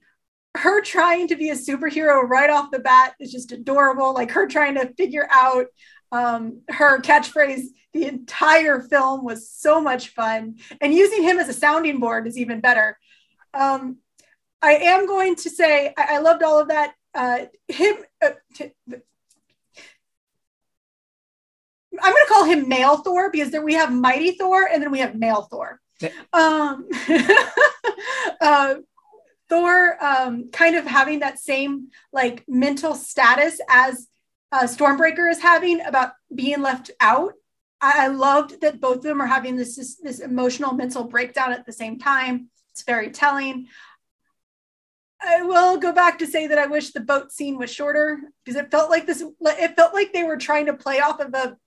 Her trying to be a superhero right off the bat is just adorable. Like, her trying to figure out her catchphrase the entire film was so much fun, and using him as a sounding board is even better. I am going to say I loved all of that. I'm going to call him male Thor, because we have mighty Thor and then we have male Thor. Thor kind of having that same like mental status as Stormbreaker is having about being left out. I loved that both of them are having this emotional mental breakdown at the same time. It's very telling. I will go back to say that I wish the boat scene was shorter, because it felt like they were trying to play off of a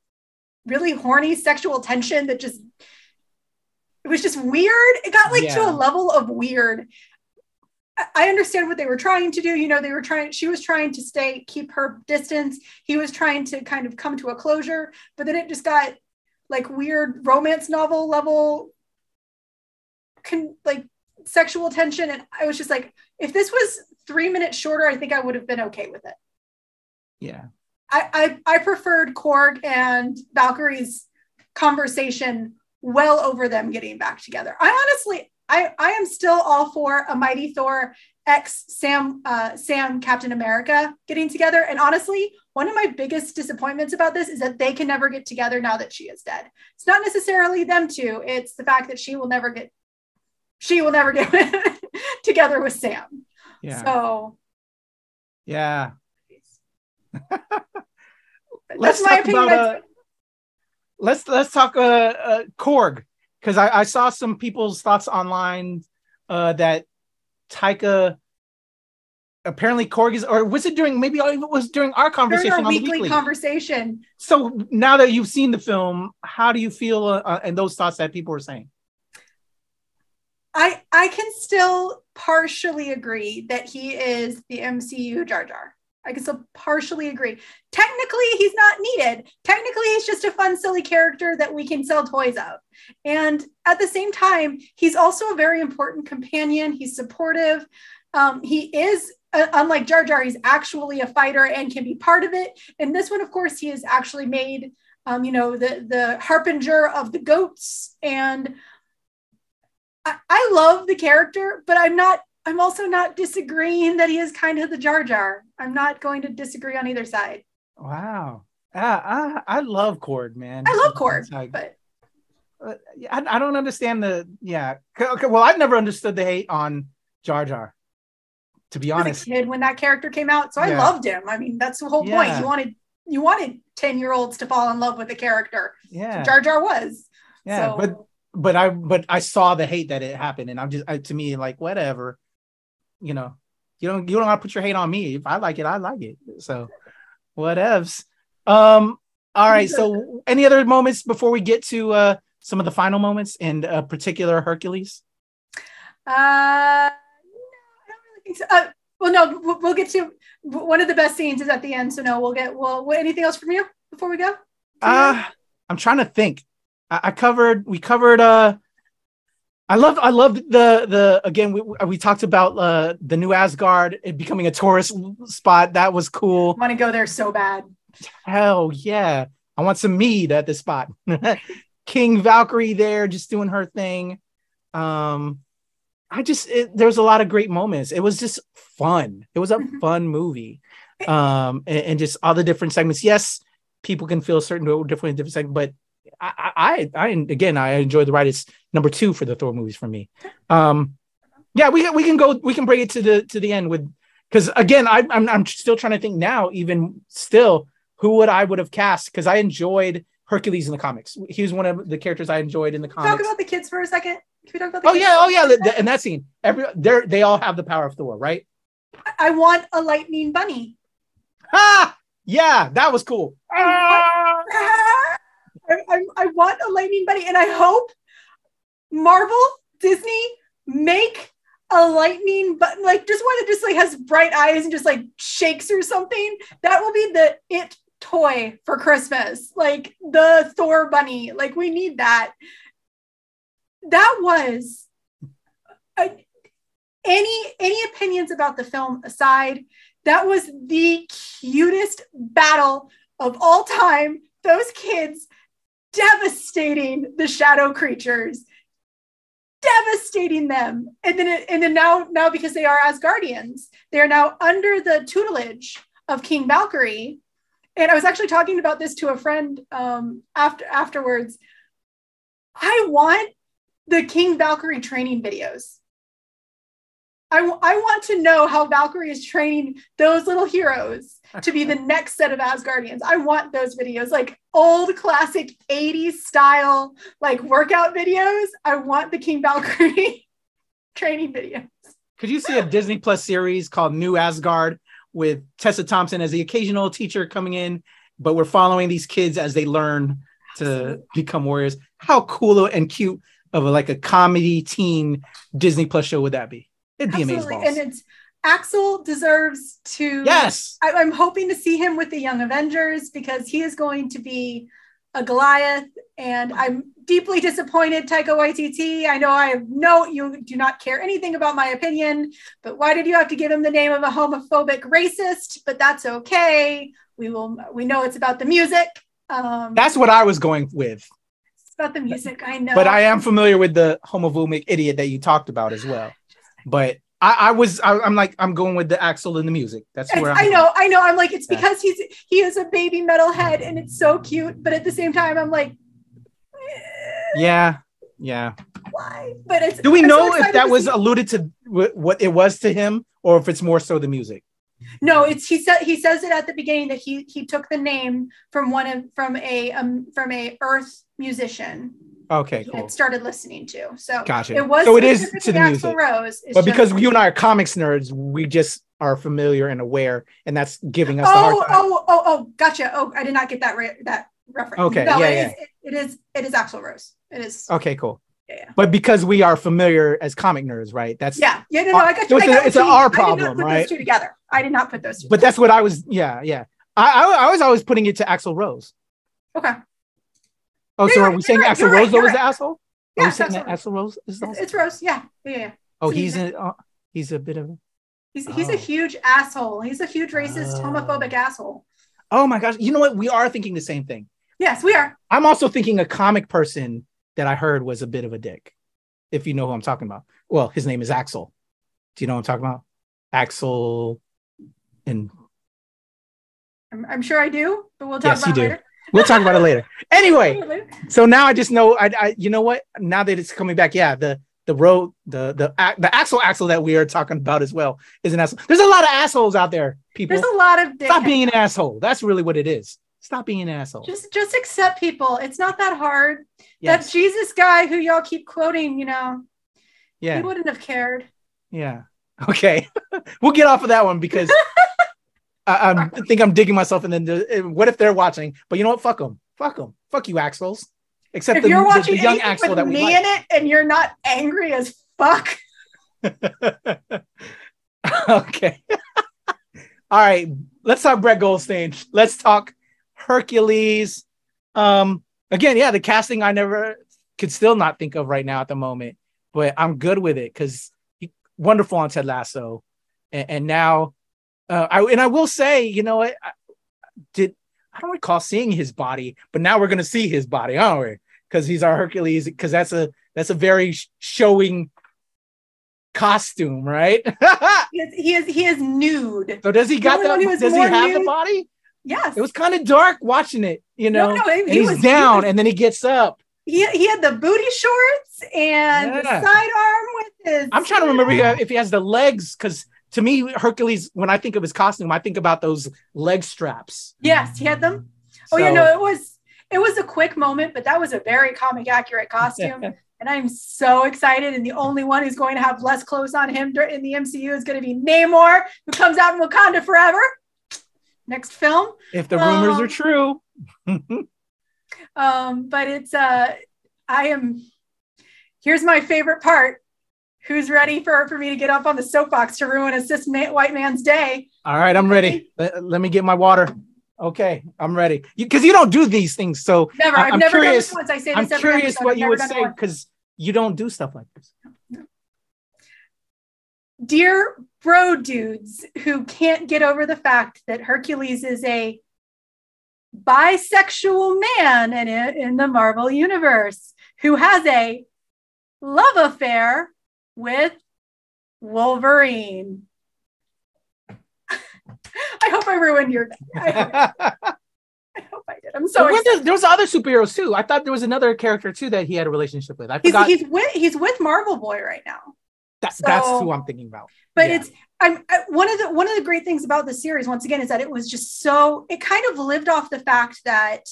really horny sexual tension that it was just weird. It got to a level of weird. I understand what they were trying to do. You know, she was trying to keep her distance. He was trying to kind of come to a closure, but then it just got like weird romance novel level, like sexual tension. And I was just like, if this was 3 minutes shorter, I think I would have been okay with it. Yeah. I preferred Korg and Valkyrie's conversation well over them getting back together. I am still all for a Mighty Thor X Sam Captain America getting together. And honestly, one of my biggest disappointments about this is that they can never get together now that she is dead. It's not necessarily them two. It's the fact that she will never get together with Sam. Yeah. So yeah. That's my opinion. Let's talk Korg, because I saw some people's thoughts online that Taika, apparently Korg is, or was it during, maybe it was during our conversation, during our on weekly conversation. So now that you've seen the film, how do you feel and those thoughts that people were saying? I can still partially agree that he is the MCU Jar Jar. I can still partially agree. Technically, he's not needed. Technically, he's just a fun, silly character that we can sell toys of. And at the same time, he's also a very important companion. He's supportive. He is, unlike Jar Jar, he's actually a fighter and can be part of it. In this one, of course, he is actually made, the harbinger of the goats. And I love the character, but I'm also not disagreeing that he is kind of the Jar Jar. I'm not going to disagree on either side. Wow. I love Korg, man. I love Korg, but I don't understand Okay, well, I've never understood the hate on Jar Jar, to be honest. I was a kid when that character came out, so I loved him. I mean, that's the whole point. You wanted 10-year-olds to fall in love with the character. Yeah. So Jar Jar was. Yeah, so. But I saw the hate that it happened, and I'm just to me, like, whatever. You don't have to put your hate on me. If I like it, I like it. So whatevs. All right. So any other moments before we get to some of the final moments, and particular Hercules? No, I don't really think so. Well, no, we'll get to one of the best scenes is at the end. So no, we'll anything else from you before we go? I'm trying to think. We covered I loved the again, we talked about the new Asgard, it becoming a tourist spot. That was cool. I want to go there so bad. Hell yeah. I want some mead at the spot. King Valkyrie there just doing her thing. There was a lot of great moments. It was just fun. It was a fun movie. And just all the different segments. Yes, people can feel certain different segments, but I enjoyed the ride. It's number 2 for the Thor movies for me. Yeah, we can bring it to the end with, because again, I'm still trying to think now, even still, who I would have cast, because I enjoyed Hercules in the comics. He was one of the characters I enjoyed in the comics. Talk about the kids for a second. Can we talk about the kids? Oh yeah, in that scene, they all have the power of Thor, right? I want a lightning bunny. Yeah, that was cool. I want a lightning bunny, and I hope Marvel, Disney make a lightning button, like just one that just like has bright eyes and just like shakes or something. That will be the it toy for Christmas, like the Thor bunny. Like we need that. That was any opinions about the film aside, that was the cutest battle of all time. Those kids devastating the shadow creatures, devastating them. And then now because they are Asgardians, they are now under the tutelage of King Valkyrie. And I was actually talking about this to a friend afterwards. I want the King Valkyrie training videos. I want to know how Valkyrie is training those little heroes to be the next set of Asgardians. I want those videos, like old classic 80s style, like workout videos. I want the King Valkyrie training videos. Could you see a Disney Plus series called New Asgard with Tessa Thompson as the occasional teacher coming in, but we're following these kids as they learn to become warriors? How cool and cute of a comedy teen Disney Plus show would that be? It'd be Absolutely. amazeballs. And it's Axel deserves to. Yes. I'm hoping to see him with the Young Avengers because he is going to be a Goliath. And I'm deeply disappointed, Taika Waititi. I know you do not care anything about my opinion, but why did you have to give him the name of a homophobic racist? But that's okay. We know it's about the music. That's what I was going with. It's about the music, I know. But I am familiar with the homophobic idiot that you talked about as well. But I'm going with the Axel and the music. That's where I know. I'm like, it's because he is a baby metalhead and it's so cute. But at the same time, I'm like, yeah. Why? But do we know if that was alluded to what it was to him, or if it's more so the music? No, he says it at the beginning that he took the name from a Earth musician. Okay, cool. And started listening to. So gotcha. It was so it is to the Axl music. Rose. But because you and I are comics nerds, we just are familiar and aware, and that's giving us the hard time. Oh, gotcha. Oh, I did not get that reference. Okay, no, yeah. It is Axl Rose. It is. Okay, cool. Yeah. But because we are familiar as comic nerds, right? That's no, I got you. It's an R problem, right? Those two together. I did not put those two. But that's what I was. Yeah. I was always putting it to Axl Rose. Okay. Oh, so are we saying Axl Rose though is the asshole? Yeah, are we saying that Axl Rose is the asshole? It's Rose. Yeah. Oh, he's a bit of. He's a huge asshole. He's a huge racist, homophobic asshole. Oh my gosh! You know what? We are thinking the same thing. Yes, we are. I'm also thinking a comic person that I heard was a bit of a dick. If you know who I'm talking about. Well, his name is Axel. Do you know what I'm talking about? Axel and I'm sure I do, but we'll talk about it later. We'll talk about it later. Anyway, so now I just know I you know what? Now that it's coming back, yeah, the Axel that we are talking about as well is an asshole. There's a lot of assholes out there, people. There's a lot of dickheads. Stop being an asshole. That's really what it is. Stop being an asshole. Just accept people. It's not that hard. Yes. That Jesus guy who y'all keep quoting, he wouldn't have cared. Yeah. Okay. We'll get off of that one because I think I'm digging myself. And then what if they're watching? But you know what? Fuck them. Fuck you, Axels. Except if you're watching the young Axel that we me like. in it and you're not angry as fuck. Okay. All right. Let's talk Brett Goldstein. Let's talk Hercules. Again, yeah, the casting I never could still not think of right now at the moment, but I'm good with it because wonderful on Ted Lasso, and now I will say, you know what, I don't recall seeing his body, but now we're gonna see his body, aren't we? Because he's our Hercules. Because that's a very showing costume, right? he is nude. So does he have the body? Yes. It was kind of dark watching it, No, he was down and then he gets up. He had the booty shorts and the sidearm with his. I'm trying to remember if he has the legs, because to me, Hercules, when I think of his costume, I think about those leg straps. Yes, he had them. It was a quick moment, but that was a very comic accurate costume. And I'm so excited. And the only one who's going to have less clothes on him in the MCU is going to be Namor, who comes out in Wakanda Forever. Next film. If the rumors are true. But it's here's my favorite part. Who's ready for me to get up on the soapbox to ruin a cis white man's day? All right, I'm ready. Let me get my water. Okay, I'm ready. Because you don't do these things, so never. I've never done this once. I say this. I'm curious what you would say because you don't do stuff like this. No. Dear bro dudes who can't get over the fact that Hercules is a bisexual man in the Marvel universe who has a love affair with Wolverine. I hope I ruined your day. I hope I did. I'm so excited. There was other superheroes too. I thought there was another character too that he had a relationship with. I forgot. He's with Marvel Boy right now. That's who I'm thinking about. But one of the great things about the series, once again, is that it was just it kind of lived off the fact that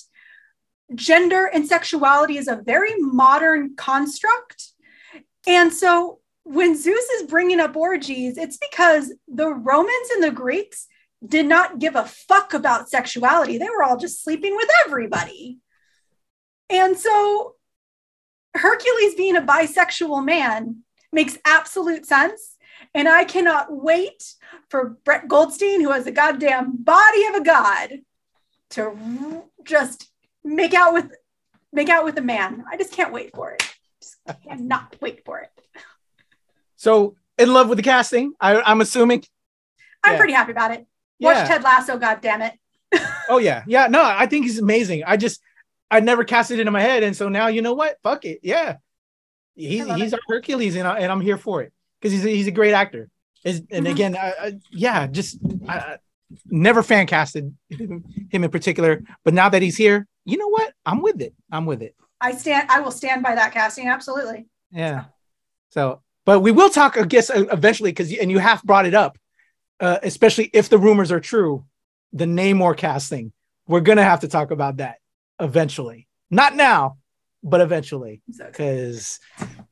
gender and sexuality is a very modern construct. And so when Zeus is bringing up orgies, it's because the Romans and the Greeks did not give a fuck about sexuality. They were all just sleeping with everybody. And so Hercules being a bisexual man makes absolute sense. And I cannot wait for Brett Goldstein, who has the goddamn body of a god, to just make out with a man. I just can't wait for it. Just cannot wait for it. So in love with the casting, I'm assuming. I'm pretty happy about it. Watch Ted Lasso, God damn it. Oh yeah. Yeah. No, I think he's amazing. I never cast it into my head. And so now, you know what? Fuck it. Yeah. He's our Hercules, and I'm here for it because he's a great actor. And again, never fan casted him in particular, but now that he's here, you know what? I'm with it. I will stand by that casting. Absolutely. Yeah. So, but we will talk, I guess, eventually, and you have brought it up, especially if the rumors are true, the Namor casting. We're gonna have to talk about that eventually. Not now, but eventually, because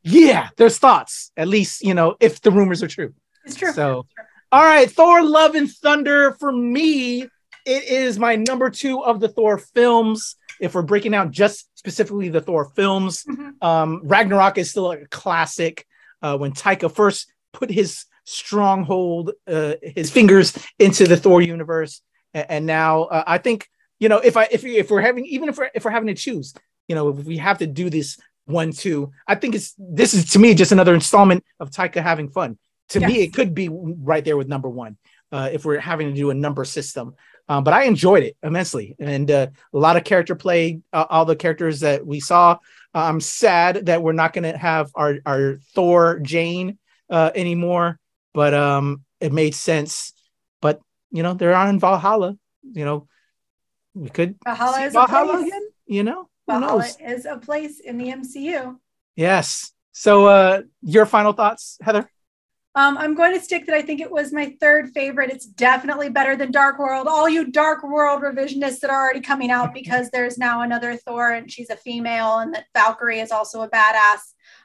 there's thoughts. At least, if the rumors are true. It's true. So, all right, Thor: Love and Thunder for me. It is my number 2 of the Thor films. If we're breaking out just specifically the Thor films, Ragnarok is still a classic. When Taika first put his stronghold, his fingers into the Thor universe, and now I think if we're having to choose, if we have to do this 1-2, I think this is to me just another installment of Taika having fun. To me, it could be right there with number 1 if we're having to do a number system. But I enjoyed it immensely, and a lot of character play. All the characters that we saw. I'm sad that we're not going to have our Thor Jane anymore, but it made sense. But they're on Valhalla. We could Valhalla is Valhalla again. Valhalla is a place in the MCU. Yes. So your final thoughts, Heather? I'm going to stick that I think it was my 3rd favorite. It's definitely better than Dark World. All you Dark World revisionists that are already coming out because there's now another Thor and she's a female, and that Valkyrie is also a badass.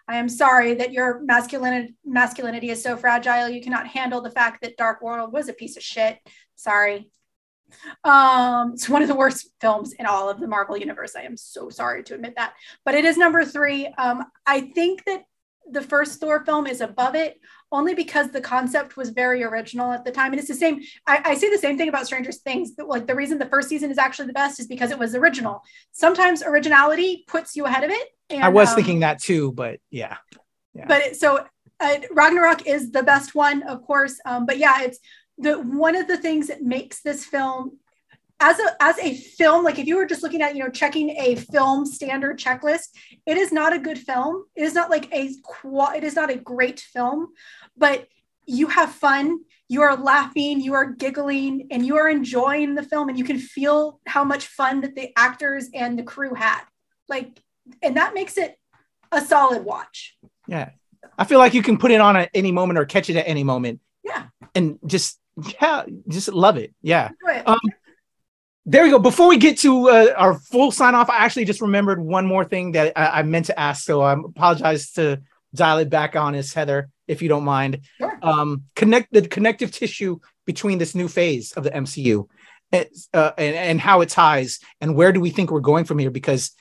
I am sorry that your masculinity is so fragile. You cannot handle the fact that Dark World was a piece of shit. Sorry. It's one of the worst films in all of the Marvel universe. I am so sorry to admit that, but it is number 3. I think that the first Thor film is above it only because the concept was very original at the time. And it's the same. I say the same thing about Stranger Things. Like, the reason the first season is actually the best is because it was original. Sometimes originality puts you ahead of it. And, I was thinking that too, but yeah. But Ragnarok is the best one, of course. But yeah, it's one of the things that makes this film as a film, like if you were just looking at, checking a film standard checklist, it is not a good film. It is not like it is not a great film, but you have fun, you are laughing, you are giggling, and you are enjoying the film, and you can feel how much fun that the actors and the crew had. And that makes it a solid watch. Yeah. I feel like you can put it on at any moment or catch it at any moment. Yeah. And just love it. Yeah. There we go. Before we get to our full sign off, I actually just remembered one more thing that I meant to ask. So I apologize to dial it back on us, Heather, if you don't mind. Sure. The connective tissue between this new phase of the MCU and how it ties, and where do we think we're going from here? Because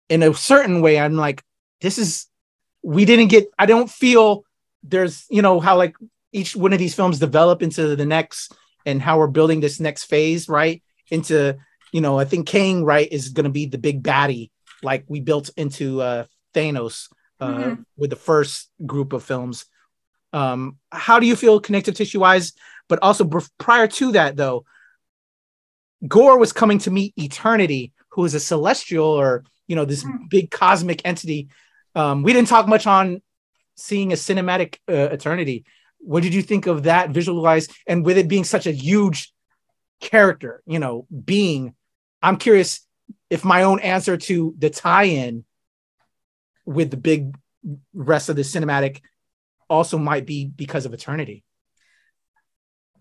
in a certain way, I'm like, I don't feel there's, how like each one of these films develop into the next, and how we're building this next phase, right? Into, I think Kang, right, is going to be the big baddie, like we built into Thanos with the first group of films. How do you feel connective tissue wise? But also prior to that, though, Gore was coming to meet Eternity, who is a celestial, or this big cosmic entity. We didn't talk much on seeing a cinematic Eternity. What did you think of that visualized, and with it being such a huge character, being? I'm curious if my own answer to the tie-in with the big rest of the cinematic also might be because of Eternity.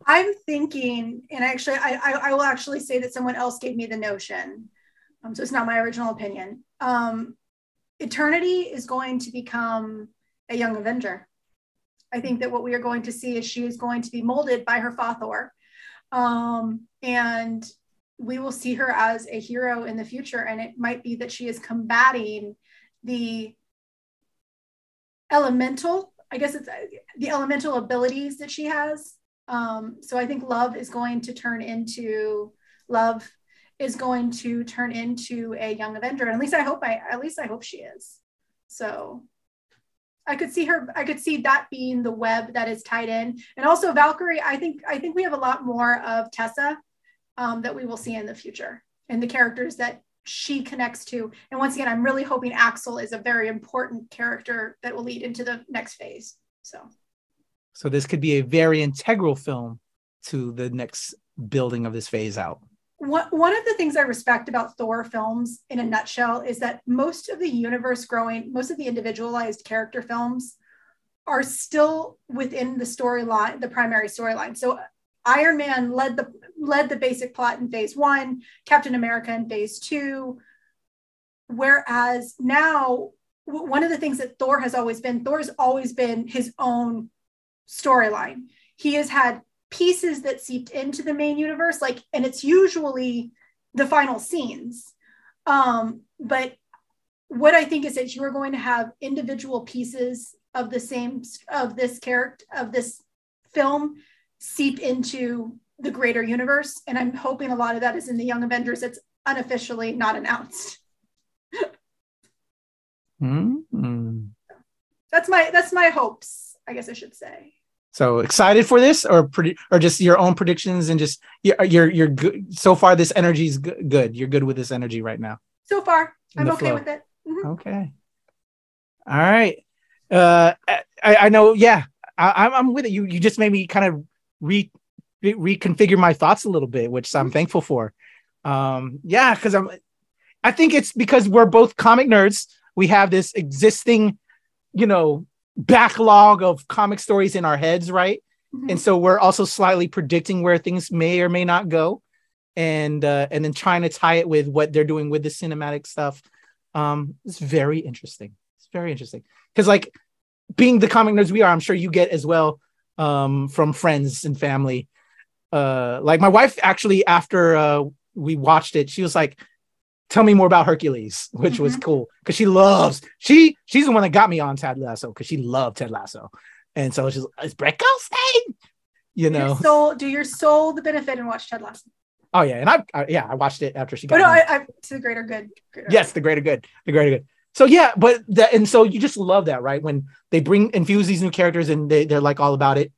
I'm thinking, and actually, I will actually say that someone else gave me the notion. So it's not my original opinion. Eternity is going to become a young Avenger. I think that what we are going to see is she is going to be molded by her father. And we will see her as a hero in the future. And it might be that she is combating the elemental I guess it's the elemental abilities that she has. So I think Love is going to turn into a young Avenger. And at least I hope she is. So I could see that being the web that is tied in. And also Valkyrie, I think we have a lot more of Tessa that we will see in the future, and the characters that she connects to. And once again, I'm really hoping Axel is a very important character that will lead into the next phase. So this could be a very integral film to the next building of this phase out. One of the things I respect about Thor films in a nutshell is that most of the individualized character films are still within the storyline, the primary storyline. So Iron Man led the basic plot in phase 1, Captain America in phase 2. Whereas now, one of the things that Thor's always been his own storyline. He has had pieces that seeped into the main universe, and it's usually the final scenes. But what I think is that you are going to have individual pieces of this film seep into the greater universe. And I'm hoping a lot of that is in the Young Avengers. That's unofficially not announced. Mm-hmm. That's my hopes, I guess I should say. So excited for this, or just your own predictions, and just you're good so far. This energy is good. You're good with this energy right now. So far, I'm okay with it. Mm-hmm. Okay. All right. I know. Yeah, I'm with it. You just made me kind of reconfigure my thoughts a little bit, which I'm thankful for. Yeah, because I think it's because we're both comic nerds. We have this existing, backlog of comic stories in our heads, right? Mm-hmm. And so we're also slightly predicting where things may or may not go, and then trying to tie it with what they're doing with the cinematic stuff. It's very interesting. It's very interesting because, being the comic nerds we are, I'm sure you get as well, from friends and family. My wife actually, after we watched it, she was like, tell me more about Hercules, which was cool because she's the one that got me on Ted Lasso because she loved Ted Lasso. And so she's like, is Brett Goldstein? Do your soul the benefit and watch Ted Lasso. Oh yeah. And I watched it after she got I to the greater good. Yes, the greater good. So yeah, so you just love that, right? When they infuse these new characters and they're like all about it.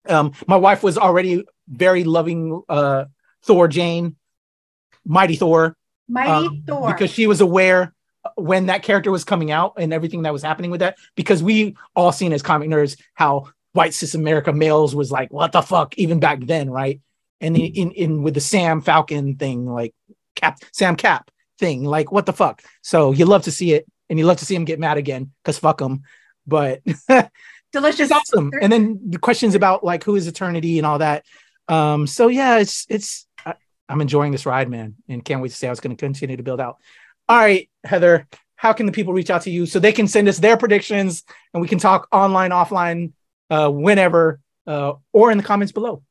My wife was already very loving Thor Jane, Mighty Thor. Because she was aware when that character was coming out and everything that was happening with that, because we all seen as comic nerds how white cis America males was like, what the fuck, even back then, right? And in with the Sam Falcon thing, like Sam Cap thing, like what the fuck. So you love to see it, and you love to see him get mad again because fuck him. But delicious, it's awesome. And then the questions about who is Eternity and all that. So yeah, it's. I'm enjoying this ride, man, and can't wait to see how it's going to continue to build out. All right, Heather, how can the people reach out to you so they can send us their predictions and we can talk online, offline, whenever, or in the comments below?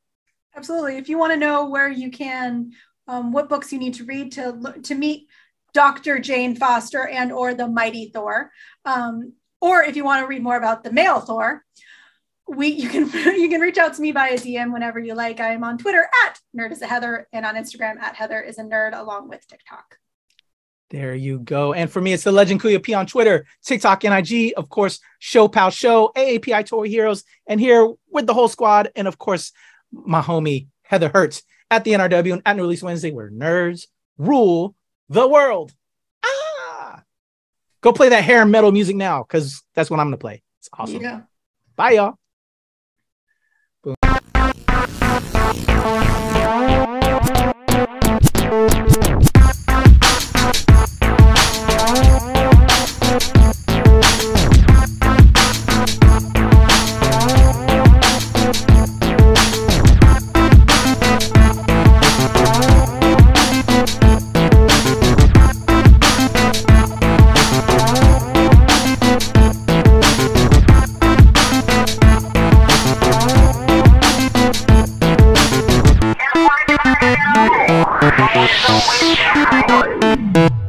Absolutely. If you want to know where you can, what books you need to read to meet Dr. Jane Foster and or the Mighty Thor, or if you want to read more about the male Thor, you can reach out to me via DM whenever you like. I am on Twitter at NerdIsAHeather and on Instagram at HeatherIsANerd, along with TikTok. There you go. And for me, it's the Legend Kuya P on Twitter, TikTok, and IG. Of course, Show Pal Show, AAPI Tour Heroes, and here with the whole squad. And of course, my homie Heather Hertz at the NRW and at New Release Wednesday, where nerds rule the world. Go play that hair metal music now, because that's what I'm going to play. It's awesome. Yeah. Bye, y'all. So we can